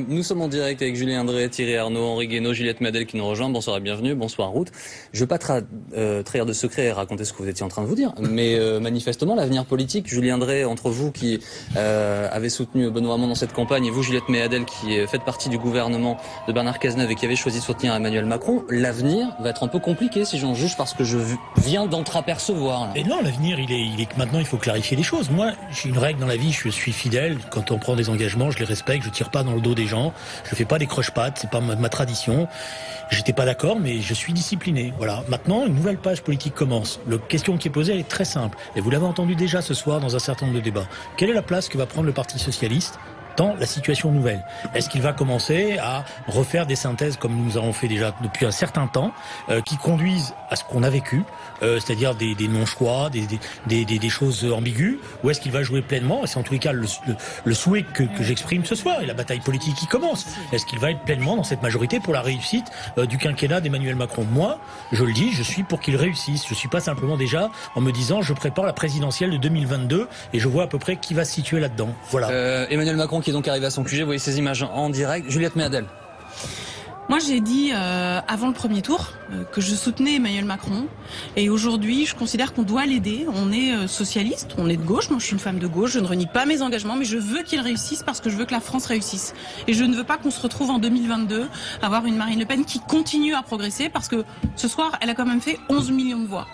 Nous sommes en direct avec Julien Drey, Thierry Arnaud, Henri Guénaud, Juliette Madel qui nous rejoint. Bonsoir et bienvenue. Bonsoir Ruth. Je ne veux pas trahir de secret et raconter ce que vous étiez en train de vous dire, mais manifestement l'avenir politique, Julien Drey, entre vous qui avez soutenu Benoît Hamon dans cette campagne et vous Juliette Madel qui faites partie du gouvernement de Bernard Cazeneuve et qui avez choisi de soutenir Emmanuel Macron, l'avenir va être un peu compliqué si j'en juge parce que je viens d'entreapercevoir. Et non, l'avenir, il est que maintenant il faut clarifier les choses. Moi, j'ai une règle dans la vie, je suis fidèle. Quand on prend des engagements, je les respecte, je tire pas dans le dos des gens, je fais pas des croche-pattes, c'est pas ma tradition. J'étais pas d'accord, mais je suis discipliné. Voilà. Maintenant, une nouvelle page politique commence. La question qui est posée, elle est très simple. Et vous l'avez entendu déjà ce soir dans un certain nombre de débats. Quelle est la place que va prendre le Parti socialiste dans la situation nouvelle? Est-ce qu'il va commencer à refaire des synthèses comme nous avons fait déjà depuis un certain temps, qui conduisent à ce qu'on a vécu, c'est-à-dire des non-choix, des choses ambiguës, ou est-ce qu'il va jouer pleinement, et c'est en tous les cas le souhait que j'exprime ce soir, et la bataille politique qui commence, est-ce qu'il va être pleinement dans cette majorité pour la réussite du quinquennat d'Emmanuel Macron? Moi, je le dis, je suis pour qu'il réussisse. Je suis pas simplement déjà en me disant je prépare la présidentielle de 2022 et je vois à peu près qui va se situer là-dedans. Voilà. Emmanuel Macron qui est donc arrivé à son QG, vous voyez ces images en direct. Juliette Madel. Moi, j'ai dit avant le premier tour que je soutenais Emmanuel Macron. Et aujourd'hui, je considère qu'on doit l'aider. On est socialiste, on est de gauche. Moi, je suis une femme de gauche. Je ne renie pas mes engagements, mais je veux qu'il réussisse parce que je veux que la France réussisse. Et je ne veux pas qu'on se retrouve en 2022 à avoir une Marine Le Pen qui continue à progresser parce que ce soir, elle a quand même fait 11 millions de voix.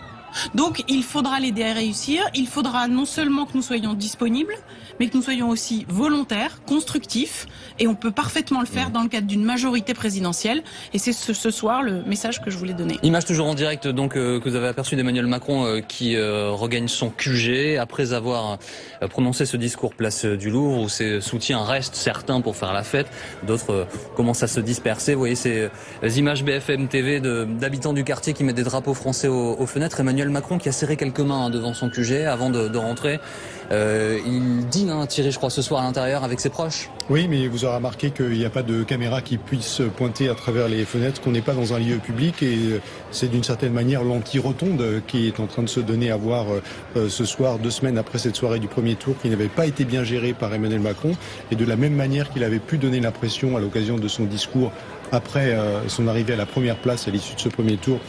Donc il faudra l'aider à réussir, il faudra non seulement que nous soyons disponibles, mais que nous soyons aussi volontaires, constructifs, et on peut parfaitement le faire dans le cadre d'une majorité présidentielle, et c'est ce soir le message que je voulais donner. Image toujours en direct donc que vous avez aperçu d'Emmanuel Macron qui regagne son QG après avoir prononcé ce discours place du Louvre où ses soutiens restent certains pour faire la fête, d'autres commencent à se disperser. Vous voyez ces images BFM TV d'habitants du quartier qui mettent des drapeaux français aux fenêtres. Emmanuel Macron qui a serré quelques mains devant son QG avant de rentrer. Il dîne, Thierry, je crois, ce soir à l'intérieur avec ses proches. Oui, mais vous aurez remarqué qu'il n'y a pas de caméra qui puisse pointer à travers les fenêtres, qu'on n'est pas dans un lieu public, et c'est d'une certaine manière l'anti-rotonde qui est en train de se donner à voir ce soir, 2 semaines après cette soirée du premier tour qui n'avait pas été bien gérée par Emmanuel Macron, et de la même manière qu'il avait pu donner l'impression à l'occasion de son discours après son arrivée à la première place à l'issue de ce premier tour,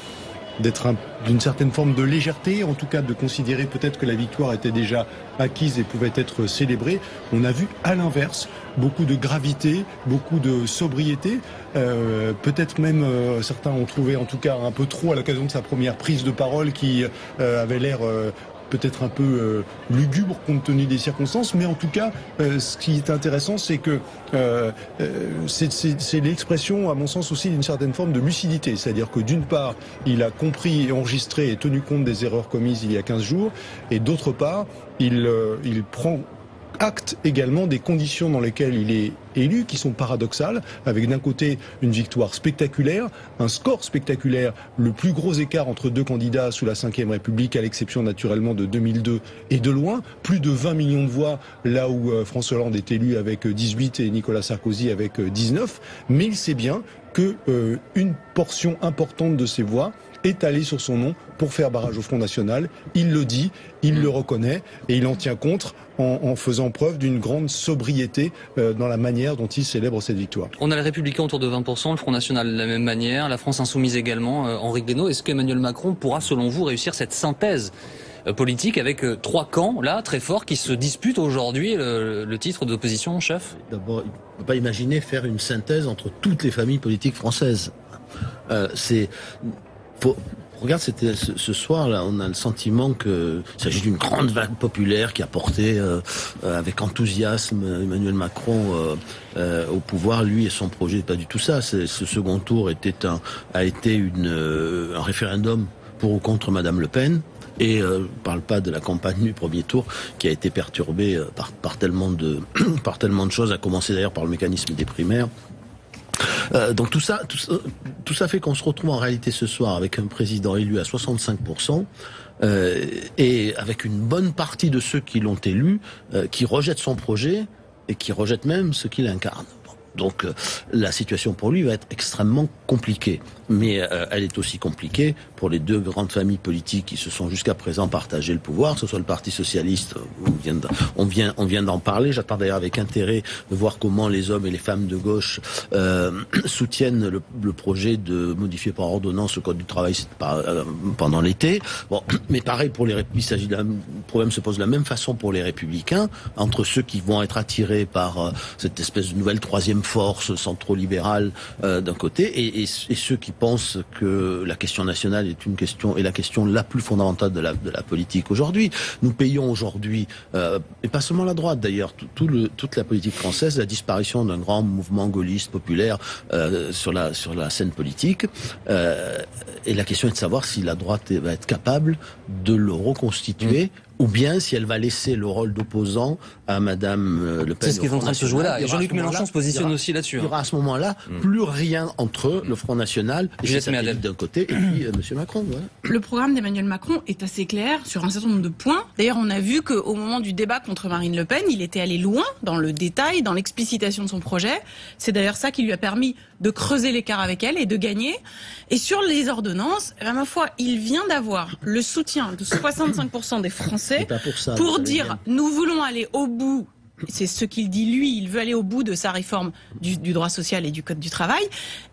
d'être d'une certaine forme de légèreté, en tout cas de considérer peut-être que la victoire était déjà acquise et pouvait être célébrée. On a vu à l'inverse beaucoup de gravité, beaucoup de sobriété, peut-être même certains ont trouvé en tout cas un peu trop à l'occasion de sa première prise de parole qui avait l'air peut-être un peu lugubre compte tenu des circonstances, mais en tout cas, ce qui est intéressant, c'est que c'est l'expression, à mon sens aussi, d'une certaine forme de lucidité. C'est-à-dire que d'une part, il a compris, enregistré et tenu compte des erreurs commises il y a 15 jours, et d'autre part, il prend acte également des conditions dans lesquelles il est élu, qui sont paradoxales, avec d'un côté une victoire spectaculaire, un score spectaculaire, le plus gros écart entre 2 candidats sous la Ve République, à l'exception naturellement de 2002 et de loin, plus de 20 millions de voix, là où François Hollande est élu avec 18 et Nicolas Sarkozy avec 19, mais il sait bien que une portion importante de ces voix est allé sur son nom pour faire barrage au Front National. Il le dit, il le reconnaît et il en tient compte en faisant preuve d'une grande sobriété dans la manière dont il célèbre cette victoire. On a les Républicains autour de 20%, le Front National de la même manière, la France Insoumise également. Henri Guénaud, est-ce qu'Emmanuel Macron pourra, selon vous, réussir cette synthèse politique avec 3 camps, là, très forts, qui se disputent aujourd'hui le titre d'opposition chef? D'abord, il ne peut pas imaginer faire une synthèse entre toutes les familles politiques françaises. Regarde, ce soir-là, on a le sentiment qu'il s'agit d'une grande vague populaire qui a porté avec enthousiasme Emmanuel Macron au pouvoir, lui et son projet. Pas du tout ça. Ce second tour a été un référendum pour ou contre Madame Le Pen. Et je ne parle pas de la campagne du premier tour qui a été perturbée par tellement de choses, à commencer d'ailleurs par le mécanisme des primaires. Donc tout ça fait qu'on se retrouve en réalité ce soir avec un président élu à 65%, et avec une bonne partie de ceux qui l'ont élu qui rejettent son projet et qui rejettent même ce qu'il incarne. Donc la situation pour lui va être extrêmement compliquée. Mais elle est aussi compliquée pour les 2 grandes familles politiques qui se sont jusqu'à présent partagées le pouvoir, que ce soit le Parti Socialiste, on vient d'en parler. J'attends d'ailleurs avec intérêt de voir comment les hommes et les femmes de gauche soutiennent le projet de modifier par ordonnance le Code du travail pendant l'été. Bon, mais pareil pour les le problème se pose de la même façon pour les Républicains, entre ceux qui vont être attirés par cette espèce de nouvelle 3e force centro-libérale d'un côté, et ceux qui pensent que la question nationale est la question la plus fondamentale de la politique aujourd'hui. Nous payons aujourd'hui, et pas seulement la droite d'ailleurs, toute la politique française, la disparition d'un grand mouvement gaulliste populaire sur la scène politique. Et la question est de savoir si la droite va être capable de le reconstituer, ou bien si elle va laisser le rôle d'opposant à Madame Le Pen. C'est ce qui est en train de se jouer là. Et Jean-Luc Mélenchon se positionne aussi là-dessus. Il y aura à ce moment-là plus rien entre le Front National et ses satellites d'un côté et puis M. Macron. Voilà. Le programme d'Emmanuel Macron est assez clair sur un certain nombre de points. D'ailleurs, on a vu qu'au moment du débat contre Marine Le Pen, il était allé loin dans le détail, dans l'explicitation de son projet. C'est d'ailleurs ça qui lui a permis de creuser l'écart avec elle et de gagner. Et sur les ordonnances, à ma foi, il vient d'avoir le soutien de 65% des Français pour dire nous voulons aller au bout. C'est ce qu'il dit lui, il veut aller au bout de sa réforme du droit social et du code du travail.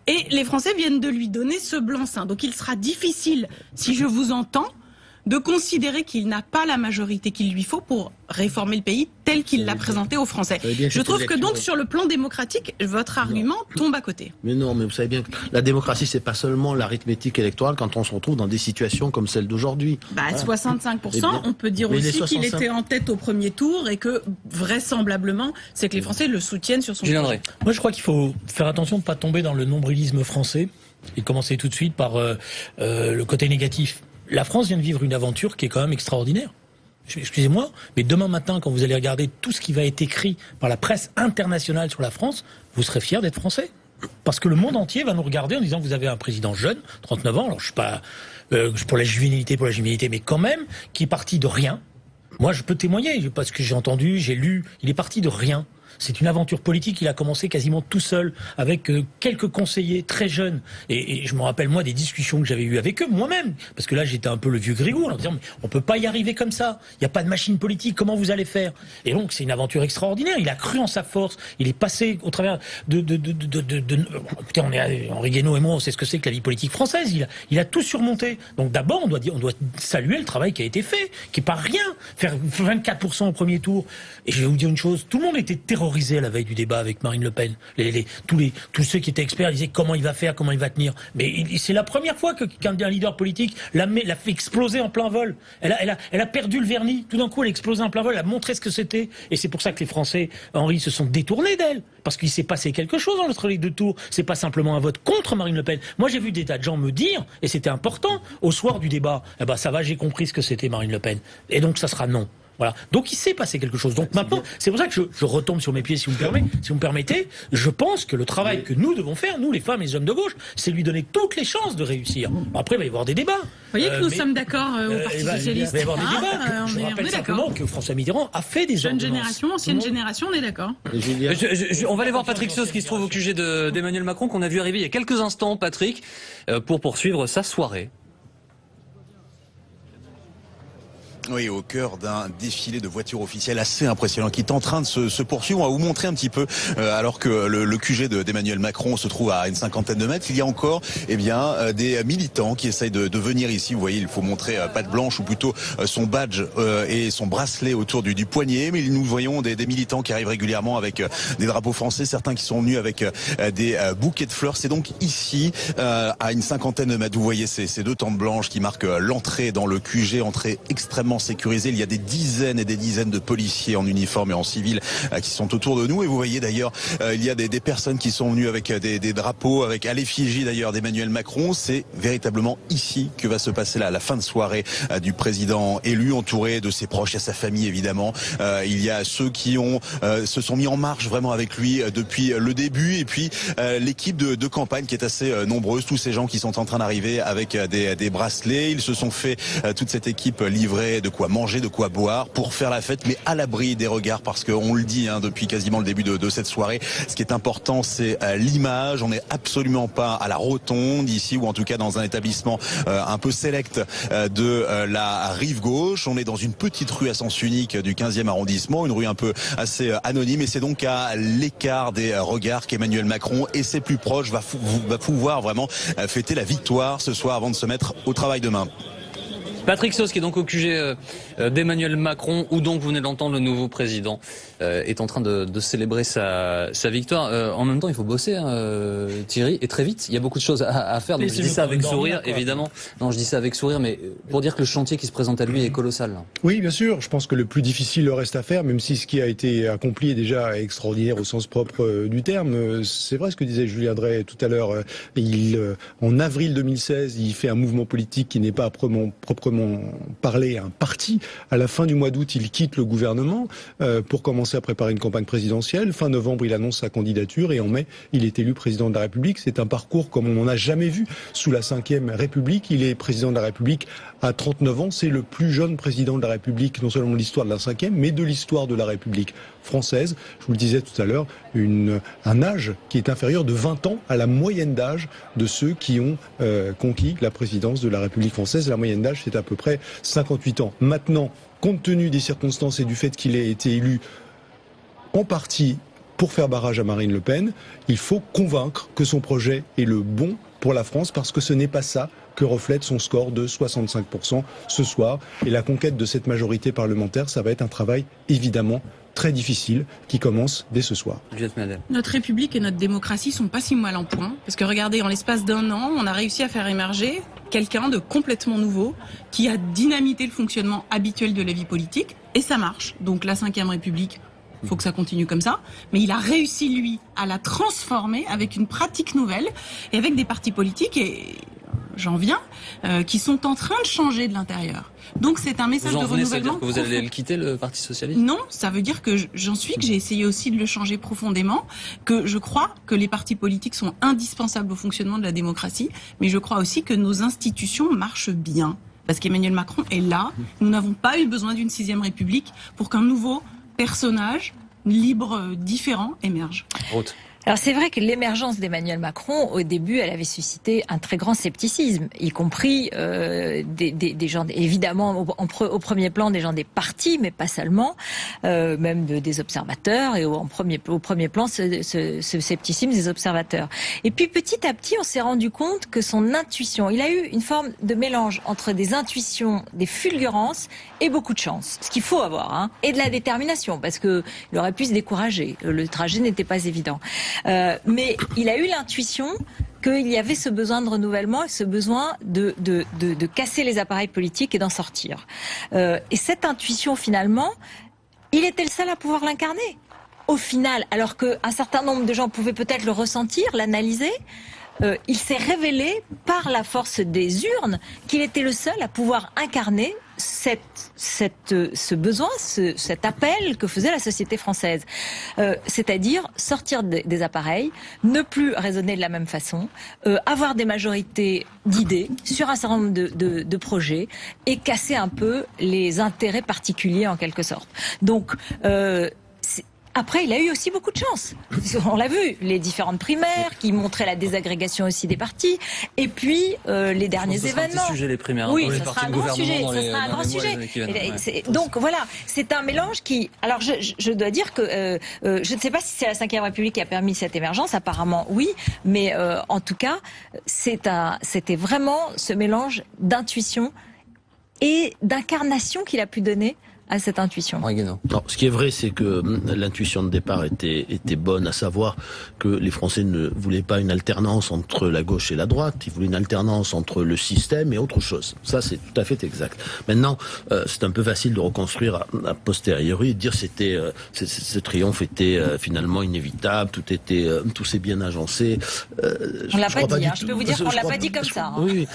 Et les Français viennent de lui donner ce blanc-seing. Donc il sera difficile, si je vous entends, de considérer qu'il n'a pas la majorité qu'il lui faut pour réformer le pays tel qu'il l'a présenté aux Français. Je trouve que donc sur le plan démocratique, votre argument tombe à côté. Mais non, mais vous savez bien que la démocratie, c'est pas seulement l'arithmétique électorale quand on se retrouve dans des situations comme celle d'aujourd'hui. 65%, on peut dire aussi qu'il était en tête au premier tour et que vraisemblablement, c'est que les Français le soutiennent sur son projet. Moi, je crois qu'il faut faire attention de ne pas tomber dans le nombrilisme français et commencer tout de suite par le côté négatif. La France vient de vivre une aventure qui est quand même extraordinaire. Excusez-moi, mais demain matin, quand vous allez regarder tout ce qui va être écrit par la presse internationale sur la France, vous serez fiers d'être français. Parce que le monde entier va nous regarder en disant vous avez un président jeune, 39 ans, alors je suis pas pour la juvénilité, mais quand même, qui est parti de rien. Moi, je peux témoigner, parce que j'ai entendu, j'ai lu, il est parti de rien. C'est une aventure politique, il a commencé quasiment tout seul, avec quelques conseillers très jeunes. Et je me rappelle, moi, des discussions que j'avais eues avec eux, moi-même. Parce que là, j'étais un peu le vieux grigou, en disant, mais on peut pas y arriver comme ça. Il n'y a pas de machine politique, comment vous allez faire? Et donc, c'est une aventure extraordinaire. Il a cru en sa force. Il est passé au travers écoutez, on est, Henri Guénaud et moi, on sait ce que c'est que la vie politique française. Il a tout surmonté. Donc d'abord, on doit saluer le travail qui a été fait, qui est pas rien. Faire 24% au premier tour. Et je vais vous dire une chose, tout le monde était terrorisé à la veille du débat avec Marine Le Pen. Tous ceux qui étaient experts disaient comment il va faire, comment il va tenir. Mais c'est la première fois qu'un leader politique l'a fait exploser en plein vol. Elle a perdu le vernis. Tout d'un coup, elle a explosé en plein vol. Elle a montré ce que c'était. Et c'est pour ça que les Français, Henri, se sont détournés d'elle. Parce qu'il s'est passé quelque chose entre les deux tours. C'est pas simplement un vote contre Marine Le Pen. Moi, j'ai vu des tas de gens me dire, et c'était important, au soir du débat, ça va, j'ai compris ce que c'était Marine Le Pen. Et donc, ça sera non. Voilà. Donc il s'est passé quelque chose. Donc maintenant, c'est pour ça que je retombe sur mes pieds, si vous me permettez. Je pense que le travail que nous devons faire, nous les femmes et les hommes de gauche, c'est lui donner toutes les chances de réussir. Après, il va y avoir des débats. Vous voyez que nous sommes d'accord au Parti Socialiste. Il va y avoir des débats. Je rappelle simplement que François Mitterrand a fait des jeunes générations, ancienne génération, on est d'accord. On va aller voir Patrick Sauce qui se trouve au QG d'Emmanuel Macron, qu'on a vu arriver il y a quelques instants, Patrick, pour poursuivre sa soirée. Oui, au cœur d'un défilé de voitures officielles assez impressionnant qui est en train de se poursuivre. On va vous montrer un petit peu, alors que le QG d'Emmanuel Macron se trouve à une cinquantaine de mètres, il y a encore des militants qui essayent de venir ici. Vous voyez, il faut montrer patte blanche ou plutôt son badge et son bracelet autour du poignet. Mais nous voyons des militants qui arrivent régulièrement avec des drapeaux français, certains qui sont venus avec des bouquets de fleurs. C'est donc ici, à une cinquantaine de mètres, vous voyez ces deux tentes blanches qui marquent l'entrée dans le QG, entrée extrêmement sécurisé. Il y a des dizaines et des dizaines de policiers en uniforme et en civil qui sont autour de nous. Et vous voyez d'ailleurs, il y a des personnes qui sont venues avec des drapeaux, avec à l'effigie d'ailleurs d'Emmanuel Macron. C'est véritablement ici que va se passer la fin de soirée du président élu, entouré de ses proches et sa famille évidemment. Il y a ceux qui se sont mis en marche vraiment avec lui depuis le début. Et puis l'équipe de campagne qui est assez nombreuse. Tous ces gens qui sont en train d'arriver avec des bracelets. Ils se sont fait, toute cette équipe, livrer de quoi manger, de quoi boire pour faire la fête, mais à l'abri des regards, parce qu'on le dit depuis quasiment le début de cette soirée. Ce qui est important, c'est l'image. On n'est absolument pas à la rotonde ici, ou en tout cas dans un établissement un peu select de la rive gauche. On est dans une petite rue à sens unique du 15e arrondissement, une rue un peu assez anonyme, et c'est donc à l'écart des regards qu'Emmanuel Macron et ses plus proches va pouvoir vraiment fêter la victoire ce soir avant de se mettre au travail demain. Patrick Sauce, qui est donc au QG d'Emmanuel Macron, où donc vous venez d'entendre le nouveau président est en train de célébrer sa victoire. En même temps, il faut bosser, Thierry, et très vite. Il y a beaucoup de choses à faire. Donc je dis ça avec sourire, évidemment. Non, je dis ça avec sourire, mais pour dire que le chantier qui se présente à lui est colossal. Oui, bien sûr. Je pense que le plus difficile le reste à faire, même si ce qui a été accompli est déjà extraordinaire au sens propre du terme. C'est vrai ce que disait Julien Drey tout à l'heure. En avril 2016, il fait un mouvement politique qui n'est pas proprement parler un parti. À la fin du mois d'août, il quitte le gouvernement pour commencer à préparer une campagne présidentielle. Fin novembre, il annonce sa candidature et en mai, il est élu président de la République. C'est un parcours comme on n'en a jamais vu sous la Ve République. Il est président de la République à 39 ans. C'est le plus jeune président de la République, non seulement de l'histoire de la Ve, mais de l'histoire de la République française. Je vous le disais tout à l'heure, un âge qui est inférieur de 20 ans à la moyenne d'âge de ceux qui ont conquis la présidence de la République française. La moyenne d'âge, c'est à peu près 58 ans. Maintenant, compte tenu des circonstances et du fait qu'il ait été élu en partie pour faire barrage à Marine Le Pen, il faut convaincre que son projet est le bon pour la France, parce que ce n'est pas ça que reflète son score de 65% ce soir. Et la conquête de cette majorité parlementaire, ça va être un travail évidemment très difficile qui commence dès ce soir. Notre République et notre démocratie sont pas si mal en point, parce que regardez, en l'espace d'un an, on a réussi à faire émerger quelqu'un de complètement nouveau qui a dynamité le fonctionnement habituel de la vie politique, et ça marche. Donc la Ve République, il faut que ça continue comme ça, mais il a réussi, lui, à la transformer avec une pratique nouvelle et avec des partis politiques, et j'en viens, qui sont en train de changer de l'intérieur. Donc c'est un message de renouvellement. Ça veut dire que vous allez le quitter, le Parti Socialiste ? Non, ça veut dire que j'en suis, que j'ai essayé aussi de le changer profondément, que je crois que les partis politiques sont indispensables au fonctionnement de la démocratie, mais je crois aussi que nos institutions marchent bien. Parce qu'Emmanuel Macron est là, nous n'avons pas eu besoin d'une 6e République pour qu'un nouveau personnage libre, différent, émerge. Alors c'est vrai que l'émergence d'Emmanuel Macron, au début, elle avait suscité un très grand scepticisme, y compris des gens, évidemment, au premier plan, des gens des partis, mais pas seulement, même des observateurs, et au premier plan, ce scepticisme des observateurs. Et puis petit à petit, on s'est rendu compte que son intuition, il a eu une forme de mélange entre des intuitions, des fulgurances et beaucoup de chance, ce qu'il faut avoir, hein, et de la détermination, parce que il aurait pu se décourager, le trajet n'était pas évident. Mais il a eu l'intuition qu'il y avait ce besoin de renouvellement et ce besoin de casser les appareils politiques et d'en sortir. Et cette intuition, finalement, il était le seul à pouvoir l'incarner. Au final, alors qu'un certain nombre de gens pouvaient peut-être le ressentir, l'analyser, il s'est révélé par la force des urnes qu'il était le seul à pouvoir incarner ce besoin, cet appel que faisait la société française. C'est-à-dire sortir des appareils, ne plus raisonner de la même façon, avoir des majorités d'idées sur un certain nombre de projets et casser un peu les intérêts particuliers en quelque sorte. Donc, après, il a eu aussi beaucoup de chance. On l'a vu, les différentes primaires qui montraient la désagrégation aussi des partis, et puis les derniers événements. C'est un sujet, les primaires. Oui, ça sera un grand sujet. Ça sera un grand sujet. Donc voilà, c'est un mélange qui. Alors je dois dire que je ne sais pas si c'est la Ve République qui a permis cette émergence. Apparemment, oui, mais en tout cas, c'était vraiment ce mélange d'intuition et d'incarnation qu'il a pu donner à cette intuition. Non, ce qui est vrai, c'est que l'intuition de départ était bonne, à savoir que les Français ne voulaient pas une alternance entre la gauche et la droite, ils voulaient une alternance entre le système et autre chose. Ça, c'est tout à fait exact. Maintenant, c'est un peu facile de reconstruire a posteriori et de dire ce triomphe était finalement inévitable, tout s'est bien agencé. On l'a pas dit, je peux vous dire qu'on l'a pas dit comme ça. Oui,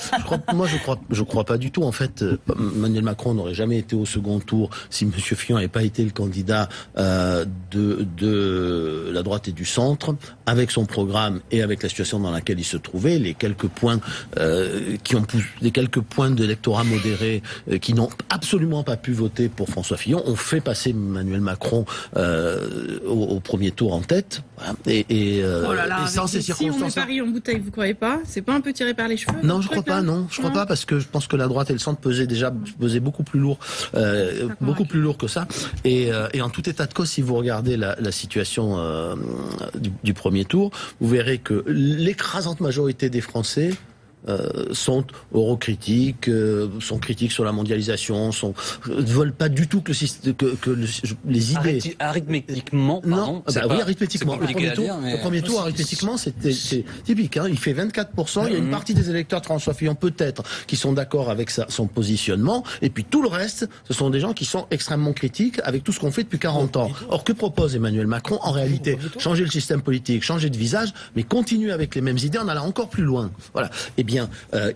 je crois pas du tout. En fait, Emmanuel Macron n'aurait jamais été au second tour si M. Fillon n'avait pas été le candidat de la droite et du centre, avec son programme et avec la situation dans laquelle il se trouvait, les quelques points les quelques points d'électorat modéré qui n'ont absolument pas pu voter pour François Fillon, ont fait passer Emmanuel Macron au premier tour en tête. Voilà. Et sans ces circonstances. Si on met Paris en bouteille, vous croyez pas? C'est pas un peu tiré par les cheveux? Non, je crois pas. Non, je crois pas, parce que je pense que la droite et le centre pesaient beaucoup plus lourd. Beaucoup plus lourd que ça. Et en tout état de cause, si vous regardez la situation du premier tour, vous verrez que l'écrasante majorité des Français sont eurocritiques, sont critiques sur la mondialisation, ne veulent pas du tout que les idées... Arithmétiquement, pardon. Non, oui, arithmétiquement. Le premier tour, arithmétiquement, c'est typique. Hein. Il fait 24%. Il y a une partie des électeurs de François Fillon, peut-être, qui sont d'accord avec son positionnement. Et puis tout le reste, ce sont des gens qui sont extrêmement critiques avec tout ce qu'on fait depuis 40 ans. Or, que propose Emmanuel Macron? En réalité, changer le système politique, changer de visage, mais continuer avec les mêmes idées en allant encore plus loin. Voilà. Eh bien,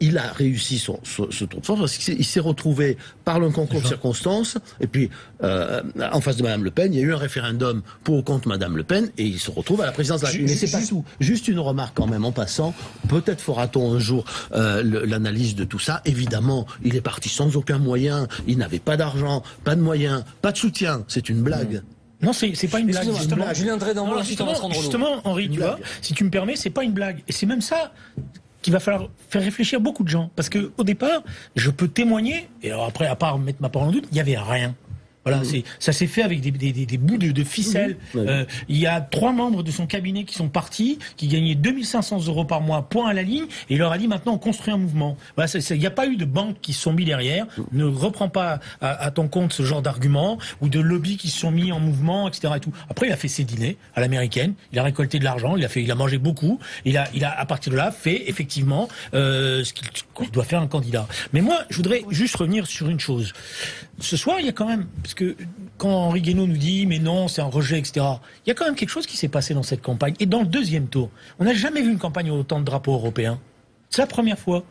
il a réussi ce tour de force parce qu'il s'est retrouvé par le concours de circonstances. Et puis, en face de Madame Le Pen, il y a eu un référendum pour ou contre Madame Le Pen, et il se retrouve à la présidence de la République. Mais c'est pas tout. Juste une remarque quand même en passant. Peut-être fera-t-on un jour l'analyse de tout ça. Évidemment, il est parti sans aucun moyen. Il n'avait pas d'argent, pas de moyens, pas de soutien. C'est une blague. Non, c'est pas une blague. Justement, Henri, tu vois, si tu me permets, c'est pas une blague. Et c'est même ça qu'il va falloir faire réfléchir beaucoup de gens. Parce que au départ, je peux témoigner, et alors après, à part mettre ma parole en doute, il n'y avait rien. Voilà, ça s'est fait avec des bouts de ficelle. Il y a 3 membres de son cabinet qui sont partis, qui gagnaient 2500 € par mois, point à la ligne, et il leur a dit maintenant on construit un mouvement. Voilà, il n'y a pas eu de banques qui se sont mis derrière. Ne reprends pas à ton compte ce genre d'arguments ou de lobbies qui se sont mis en mouvement, etc. Et tout. Après, il a fait ses dîners à l'américaine, il a récolté de l'argent, il a mangé beaucoup, il a à partir de là fait effectivement ce qu'il doit faire un candidat. Mais moi, je voudrais juste revenir sur une chose. Ce soir, il y a quand même, parce que quand Henri Guénaud nous dit mais non, c'est un rejet, etc., il y a quand même quelque chose qui s'est passé dans cette campagne. Et dans le deuxième tour, on n'a jamais vu une campagne où autant de drapeaux européens. C'est la première fois.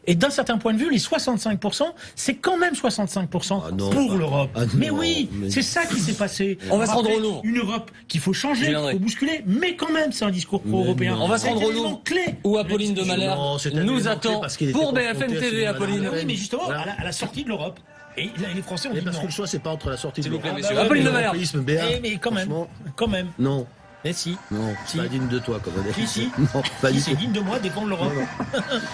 Et d'un certain point de vue, les 65%, c'est quand même 65% pour l'Europe. Mais oui, c'est ça qui s'est passé. On va se rendre au Louvre. Une Europe qu'il faut changer, qu'il faut bousculer, mais quand même, c'est un discours pro-européen. On va se rendre au Louvre, où Apolline de Malherbe nous attend pour BFM TV, Apolline. Oui, mais justement, à la sortie de l'Europe. Et les Français ont dit parce non. que le choix, c'est pas entre la sortie de l'Europe. Apolline de Malherbe. Mais quand même. Non. Mais si. Non, c'est pas digne de toi comme analyse. Si. Non, pas si, c'est digne de moi, défendre l'Europe.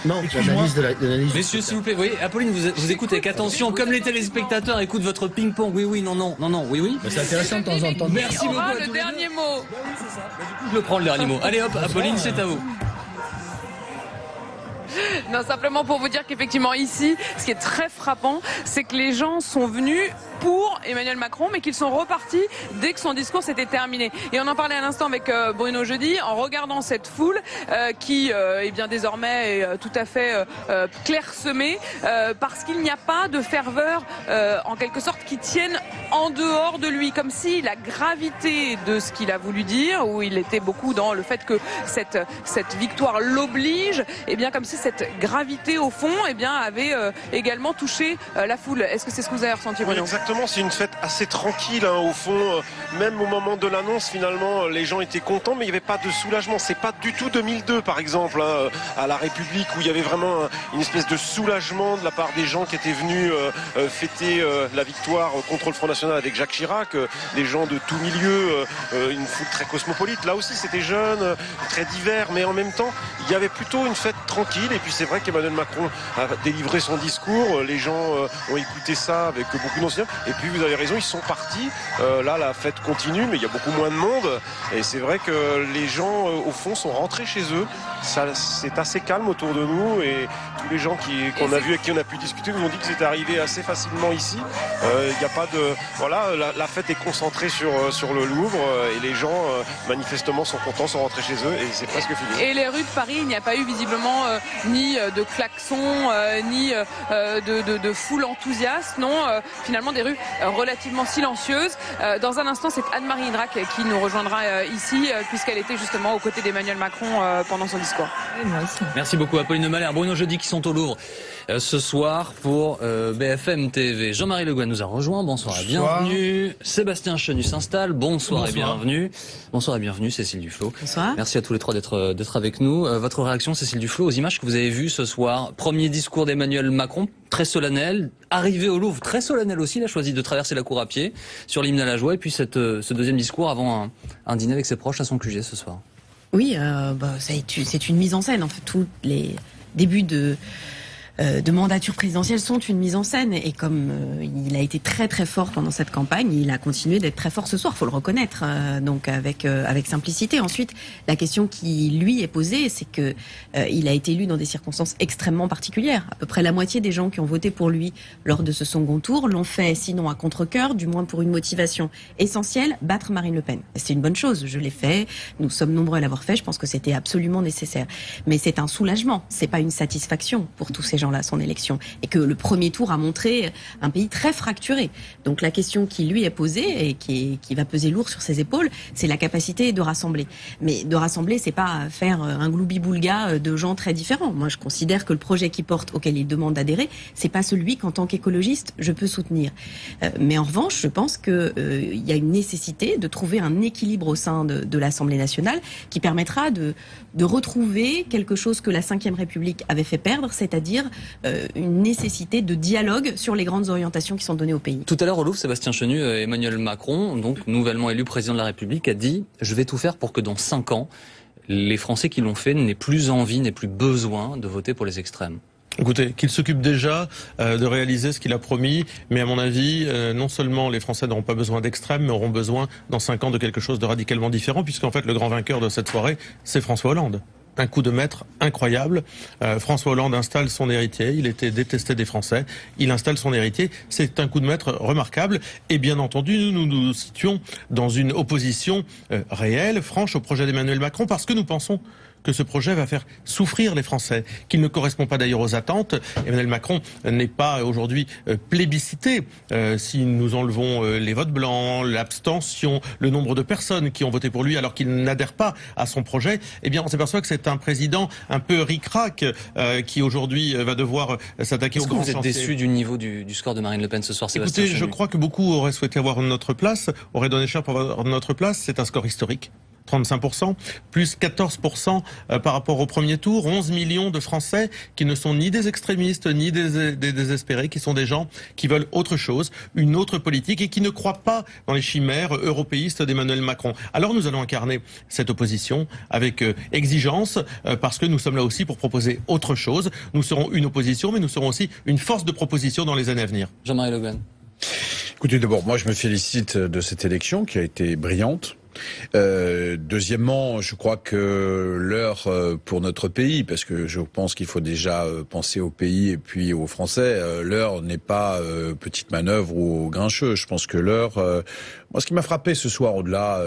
Non, l'analyse. Messieurs, s'il vous plaît, oui, Apolline, vous écoutez avec attention, comme les téléspectateurs écoutent votre ping-pong. Oui, non, oui. C'est intéressant de temps en temps. Merci beaucoup. Le dernier mot. C'est ça. Du coup, je le prends le dernier mot. Allez hop, Apolline, c'est à vous. Non, simplement pour vous dire qu'effectivement ici, ce qui est très frappant, c'est que les gens sont venus pour Emmanuel Macron, mais qu'ils sont repartis dès que son discours s'était terminé. Et on en parlait à l'instant avec Bruno Jeudi, en regardant cette foule qui est bien désormais est tout à fait clairsemée, parce qu'il n'y a pas de ferveur en quelque sorte qui tienne en dehors de lui, comme si la gravité de ce qu'il a voulu dire, où il était beaucoup dans le fait que cette victoire l'oblige, et bien comme si cette gravité au fond avait également touché la foule. Est-ce que c'est ce que vous avez ressenti, Bruno ? Exactement, c'est une fête assez tranquille au fond. Même au moment de l'annonce, finalement, les gens étaient contents, mais il n'y avait pas de soulagement. C'est pas du tout 2002, par exemple, à la République, où il y avait vraiment une espèce de soulagement de la part des gens qui étaient venus fêter la victoire contre le Front National avec Jacques Chirac, des gens de tout milieu, une foule très cosmopolite. Là aussi, c'était jeune, très divers, mais en même temps, il y avait plutôt une fête tranquille. Et puis c'est vrai qu'Emmanuel Macron a délivré son discours. Les gens ont écouté ça avec beaucoup d'enthousiasme. Et puis vous avez raison, ils sont partis. Là, la fête continue, mais il y a beaucoup moins de monde. Et c'est vrai que les gens, au fond, sont rentrés chez eux. C'est assez calme autour de nous. Et tous les gens qu'on a vus, avec qui on a pu discuter, nous ont dit que c'était arrivé assez facilement ici. Il n'y a pas de... Voilà, la fête est concentrée sur le Louvre. Et les gens, manifestement, sont contents, sont rentrés chez eux. Et c'est presque fini. Et les rues de Paris, il n'y a pas eu visiblement ni de klaxons, ni de foule enthousiaste. Non, finalement des rues relativement silencieuses. Dans un instant, c'est Anne-Marie Idrac qui nous rejoindra ici, puisqu'elle était justement aux côtés d'Emmanuel Macron pendant son discours. Merci beaucoup, Apolline de Malherbe. Bruno Jeudi qui sont au Louvre ce soir pour BFM TV. Jean-Marie Le Guen nous a rejoint. Bonsoir et bienvenue. Sébastien Chenu s'installe. Bonsoir et bienvenue. Bonsoir et bienvenue, Cécile Duflot. Bonsoir. Merci à tous les trois d'être avec nous. Votre réaction, Cécile Duflot, aux images que vous avez vues ce soir. Premier discours d'Emmanuel Macron, très solennel. Arrivé au Louvre, très solennel aussi. Il a choisi de traverser la cour à pied sur l'hymne à la joie. Et puis ce deuxième discours avant un dîner avec ses proches à son QG ce soir. Oui, c'est une mise en scène. En fait, tous les débuts de mandature présidentielle sont une mise en scène, et comme il a été très très fort pendant cette campagne, il a continué d'être très fort ce soir, faut le reconnaître, donc avec simplicité. Ensuite, la question qui lui est posée, c'est que il a été élu dans des circonstances extrêmement particulières. À peu près la moitié des gens qui ont voté pour lui lors de ce second tour l'ont fait, sinon à contre-cœur, du moins pour une motivation essentielle, battre Marine Le Pen. C'est une bonne chose, je l'ai fait, nous sommes nombreux à l'avoir fait, je pense que c'était absolument nécessaire. Mais c'est un soulagement, c'est pas une satisfaction pour tous ces gens-là, son élection, et que le premier tour a montré un pays très fracturé. Donc la question qui lui est posée et qui va peser lourd sur ses épaules, c'est la capacité de rassembler. Mais de rassembler, c'est pas faire un gloubi-boulga de gens très différents. Moi, je considère que le projet qu'il porte, auquel il demande d'adhérer, c'est pas celui qu'en tant qu'écologiste, je peux soutenir. Mais en revanche, je pense que il y a une nécessité de trouver un équilibre au sein de l'Assemblée nationale qui permettra de retrouver quelque chose que la Ve République avait fait perdre, c'est-à-dire une nécessité de dialogue sur les grandes orientations qui sont données au pays. Tout à l'heure au Louvre, Sébastien Chenu, Emmanuel Macron, donc nouvellement élu président de la République, a dit « Je vais tout faire pour que dans 5 ans, les Français qui l'ont fait n'aient plus envie, n'aient plus besoin de voter pour les extrêmes ». Écoutez, qu'il s'occupe déjà de réaliser ce qu'il a promis, mais à mon avis, non seulement les Français n'auront pas besoin d'extrême, mais auront besoin dans 5 ans de quelque chose de radicalement différent, puisqu'en fait le grand vainqueur de cette soirée, c'est François Hollande. Un coup de maître incroyable. François Hollande installe son héritier, il était détesté des Français, il installe son héritier, c'est un coup de maître remarquable, et bien entendu, nous nous situons dans une opposition réelle, franche au projet d'Emmanuel Macron, parce que nous pensons que ce projet va faire souffrir les Français, qu'il ne correspond pas d'ailleurs aux attentes. Emmanuel Macron n'est pas aujourd'hui plébiscité. Si nous enlevons les votes blancs, l'abstention, le nombre de personnes qui ont voté pour lui alors qu'il n'adhère pas à son projet, eh bien on s'aperçoit que c'est un président un peu ric-rac qui aujourd'hui va devoir s'attaquer au grand chantier. Est-ce que vous êtes déçu du niveau du score de Marine Le Pen ce soir, Sébastien Écoutez, je crois que beaucoup auraient souhaité avoir notre place, auraient donné cher pour avoir notre place. C'est un score historique. 35%, plus 14% par rapport au premier tour, 11 millions de Français qui ne sont ni des extrémistes, ni des désespérés, qui sont des gens qui veulent autre chose, une autre politique et qui ne croient pas dans les chimères européistes d'Emmanuel Macron. Alors nous allons incarner cette opposition avec exigence, parce que nous sommes là aussi pour proposer autre chose. Nous serons une opposition, mais nous serons aussi une force de proposition dans les années à venir. Jean-Marie Le Guen. Écoutez, d'abord, moi je me félicite de cette élection qui a été brillante. Deuxièmement, je crois que l'heure pour notre pays, parce que je pense qu'il faut déjà penser au pays et puis aux Français, l'heure n'est pas petite manœuvre ou grincheux. Je pense que l'heure... moi, ce qui m'a frappé ce soir, au-delà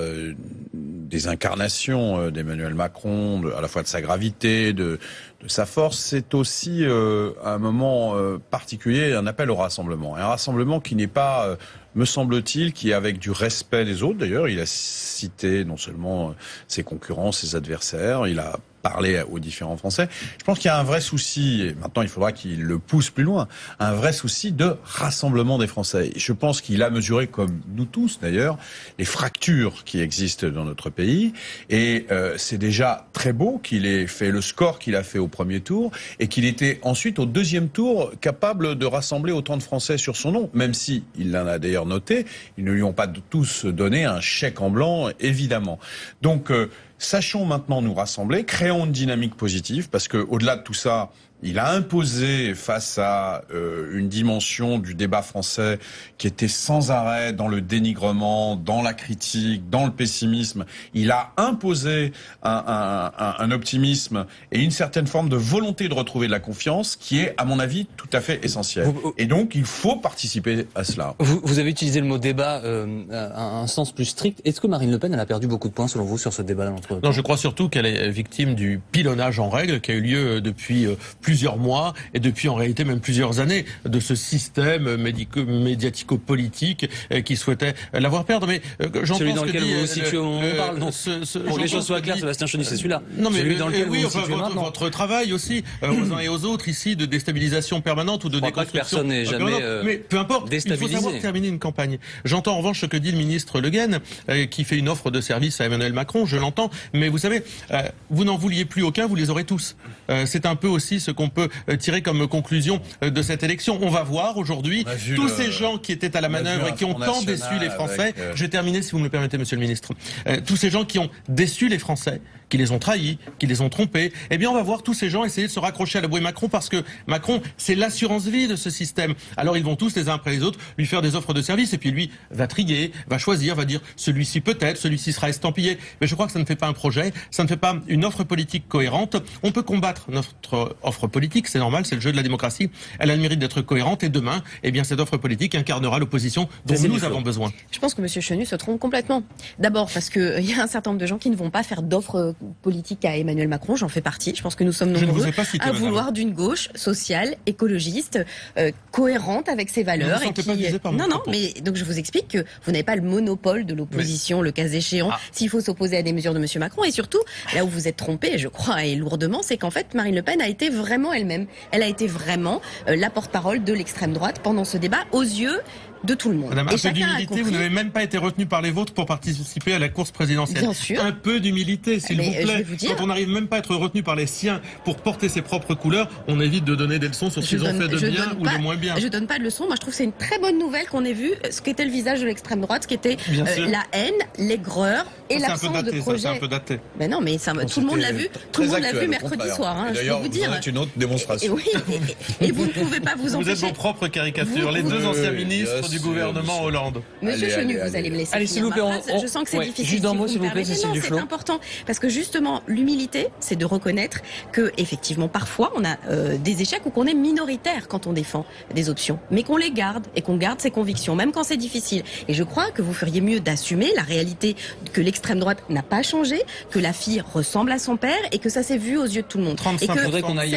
des incarnations d'Emmanuel Macron, à la fois de sa gravité, de sa force, c'est aussi un moment particulier, un appel au rassemblement. Un rassemblement qui n'est pas... me semble-t-il, qui est avec du respect des autres. D'ailleurs, il a cité non seulement ses concurrents, ses adversaires, il a parlé aux différents Français. Je pense qu'il y a un vrai souci, et maintenant il faudra qu'il le pousse plus loin, un vrai souci de rassemblement des Français. Je pense qu'il a mesuré, comme nous tous d'ailleurs, les fractures qui existent dans notre pays, et c'est déjà très beau qu'il ait fait le score qu'il a fait au premier tour, et qu'il était ensuite au deuxième tour capable de rassembler autant de Français sur son nom, même si, il l'en a d'ailleurs noté, ils ne lui ont pas tous donné un chèque en blanc, évidemment. Donc, sachons maintenant nous rassembler, créons une dynamique positive, parce que au-delà de tout ça, il a imposé face à une dimension du débat français qui était sans arrêt dans le dénigrement, dans la critique, dans le pessimisme. Il a imposé un optimisme et une certaine forme de volonté de retrouver de la confiance qui est, à mon avis, tout à fait essentielle. Et donc, il faut participer à cela. Vous avez utilisé le mot débat à un sens plus strict. Est-ce que Marine Le Pen elle a perdu beaucoup de points, selon vous, sur ce débat-là entre... Non, je crois surtout qu'elle est victime du pilonnage en règle qui a eu lieu depuis plusieurs mois et depuis en réalité même plusieurs années de ce système médiatico-politique qui souhaitait l'avoir perdre. Mais j'entends celui dans ce que lequel dit, vous vous situez au moment où on parle. Pour que les choses soient claires, Sébastien Chenu, c'est celui-là. Non, mais celui dans lequel oui, vous vous situez maintenant. Votre travail aussi, aux uns et aux autres ici, de déstabilisation permanente ou de déconstruction. Personne n'est jamais mais peu importe, il faut savoir terminer une campagne. J'entends en revanche ce que dit le ministre Le Guen, qui fait une offre de service à Emmanuel Macron, je l'entends, mais vous savez, vous n'en vouliez plus aucun, vous les aurez tous. C'est un peu aussi ce qu'on peut tirer comme conclusion de cette élection. On va voir aujourd'hui tous ces gens qui étaient à la manœuvre et qui ont tant déçu les Français. Je vais terminer, si vous me le permettez, monsieur le ministre. Tous ces gens qui ont déçu les Français, qui les ont trahis, qui les ont trompés, eh bien on va voir tous ces gens essayer de se raccrocher à la bouée Macron, parce que Macron, c'est l'assurance vie de ce système. Alors ils vont tous les uns après les autres lui faire des offres de service, et puis lui va trier, va choisir, va dire celui-ci peut-être, celui-ci sera estampillé. Mais je crois que ça ne fait pas un projet, ça ne fait pas une offre politique cohérente. On peut combattre notre offre politique, c'est normal, c'est le jeu de la démocratie. Elle a le mérite d'être cohérente, et demain, eh bien cette offre politique incarnera l'opposition dont nous avons besoin. Je pense que M. Chenu se trompe complètement. D'abord parce qu'il y a un certain nombre de gens qui ne vont pas faire d'offres politiques à Emmanuel Macron, j'en fais partie. Je pense que nous sommes nombreux à vouloir d'une gauche sociale, écologiste, cohérente avec ses valeurs. Mais donc je vous explique que vous n'avez pas le monopole de l'opposition, le cas échéant, s'il faut s'opposer à des mesures de M. Macron. Et surtout, là où vous êtes trompé, je crois, et lourdement, c'est qu'en fait, Marine Le Pen a été vraiment elle-même. Elle a été vraiment la porte-parole de l'extrême droite pendant ce débat, aux yeux de tout le monde. Madame, un peu d'humilité, vous n'avez même pas été retenu par les vôtres pour participer à la course présidentielle. Bien sûr. Un peu d'humilité, s'il vous plaît. Quand on n'arrive même pas à être retenu par les siens pour porter ses propres couleurs, on évite de donner des leçons sur ce qu'ils ont fait de bien ou de moins bien. Je donne pas de leçons. Moi, je trouve que c'est une très bonne nouvelle qu'on ait vu ce qu'était le visage de l'extrême droite, ce qu'était la haine, l'aigreur et l'absence de projet. C'est un peu daté. Mais non, mais tout le monde l'a vu. Tout le monde l'a vu mercredi soir. Hein, d'ailleurs, je peux vous dire. Vous en êtes une autre démonstration. Et vous ne pouvez pas vous empêcher. Vous êtes vos propres caricatures, les deux anciens ministres du gouvernement Hollande. Monsieur Chenu, vous allez me laisser finir ma phrase. Je sens que c'est difficile. Juste un mot, s'il vous plaît, Cécile Duflot. C'est important parce que justement, l'humilité, c'est de reconnaître que effectivement, parfois, on a des échecs ou qu'on est minoritaire quand on défend des options, mais qu'on les garde et qu'on garde ses convictions, même quand c'est difficile. Et je crois que vous feriez mieux d'assumer la réalité que l'extrême droite n'a pas changé, que la fille ressemble à son père et que ça s'est vu aux yeux de tout le monde. Et que faudrait qu'on aille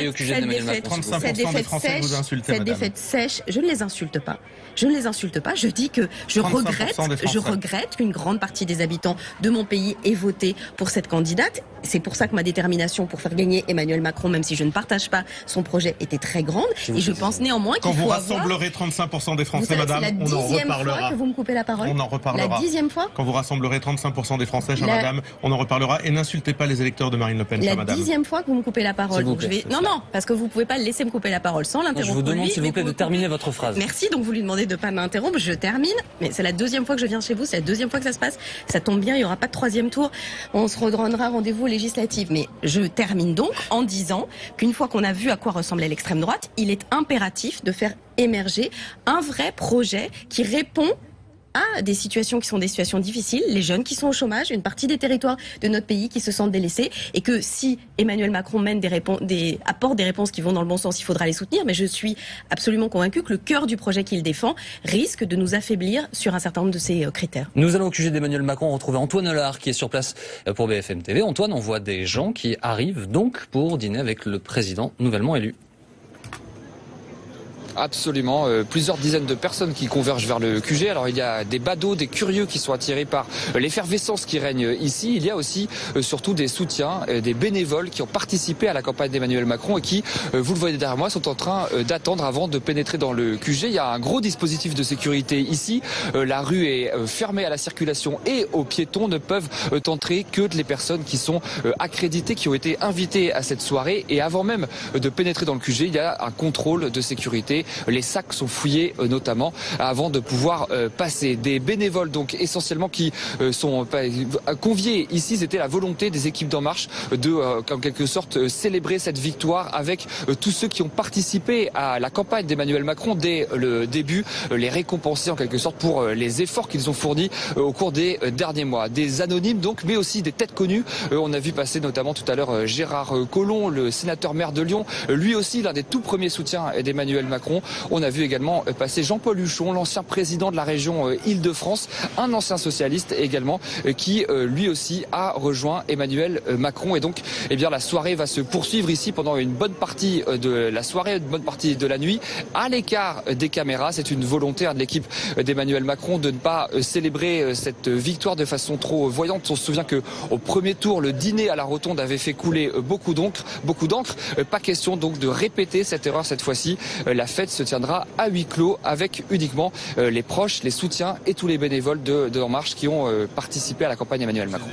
au QG d'Emmanuel Macron. 35% des Français vous insultent, cette défaite sèche, je ne les insulte pas. Je ne les insulte pas. Je dis que je regrette qu'une grande partie des habitants de mon pays aient voté pour cette candidate. C'est pour ça que ma détermination pour faire gagner Emmanuel Macron, même si je ne partage pas son projet, était très grande. Et je pense néanmoins qu'il faut avoir... Quand vous rassemblerez 35% des Français, madame, on en reparlera. C'est la 10e fois que vous me coupez la parole. On en reparlera. La 10e fois. Quand vous rassemblerez 35% des Français, madame, on en reparlera. Et n'insultez pas les électeurs de Marine Le Pen, madame. La 10e fois que vous me coupez la parole. Donc non, parce que vous pouvez pas laisser me couper la parole sans l'interrompre. Je vous demande, s'il vous plaît, de terminer votre phrase. Merci. Donc vous lui demandez de pas m'interrompre. Je termine. Mais c'est la 2e fois que je viens chez vous. C'est la 2e fois que ça se passe. Ça tombe bien. Il y aura pas de 3e tour. On se redonnera rendez-vous aux législatives. Mais je termine donc en disant qu'une fois qu'on a vu à quoi ressemblait l'extrême droite, il est impératif de faire émerger un vrai projet qui répond à des situations qui sont des situations difficiles, les jeunes qui sont au chômage, une partie des territoires de notre pays qui se sentent délaissés, et que si Emmanuel Macron apporte des réponses qui vont dans le bon sens, il faudra les soutenir, mais je suis absolument convaincue que le cœur du projet qu'il défend risque de nous affaiblir sur un certain nombre de ces critères. Nous allons au QG d'Emmanuel Macron retrouver Antoine Hollard qui est sur place pour BFM TV. Antoine, on voit des gens qui arrivent donc pour dîner avec le président nouvellement élu. Absolument, plusieurs dizaines de personnes qui convergent vers le QG. Alors il y a des badauds, des curieux qui sont attirés par l'effervescence qui règne ici. Il y a aussi surtout des soutiens, des bénévoles qui ont participé à la campagne d'Emmanuel Macron et qui, vous le voyez derrière moi, sont en train d'attendre avant de pénétrer dans le QG. Il y a un gros dispositif de sécurité ici. La rue est fermée à la circulation et aux piétons. Ne peuvent entrer que les personnes qui sont accréditées, qui ont été invitées à cette soirée. Et avant même de pénétrer dans le QG, il y a un contrôle de sécurité. Les sacs sont fouillés notamment avant de pouvoir passer. Des bénévoles donc essentiellement qui sont conviés ici. C'était la volonté des équipes d'En Marche de en quelque sorte célébrer cette victoire avec tous ceux qui ont participé à la campagne d'Emmanuel Macron dès le début, les récompenser en quelque sorte pour les efforts qu'ils ont fournis au cours des derniers mois. Des anonymes donc, mais aussi des têtes connues. On a vu passer notamment tout à l'heure Gérard Collomb, le sénateur maire de Lyon, lui aussi l'un des tout premiers soutiens d'Emmanuel Macron. On a vu également passer Jean-Paul Huchon, l'ancien président de la région Île-de-France, un ancien socialiste également, qui lui aussi a rejoint Emmanuel Macron. Et donc, eh bien, la soirée va se poursuivre ici pendant une bonne partie de la soirée, une bonne partie de la nuit, à l'écart des caméras. C'est une volonté de l'équipe d'Emmanuel Macron de ne pas célébrer cette victoire de façon trop voyante. On se souvient que au premier tour, le dîner à la Rotonde avait fait couler beaucoup d'encre. Pas question donc de répéter cette erreur cette fois-ci. La fête se tiendra à huis clos avec uniquement les proches, les soutiens et tous les bénévoles de En Marche qui ont participé à la campagne Emmanuel Macron.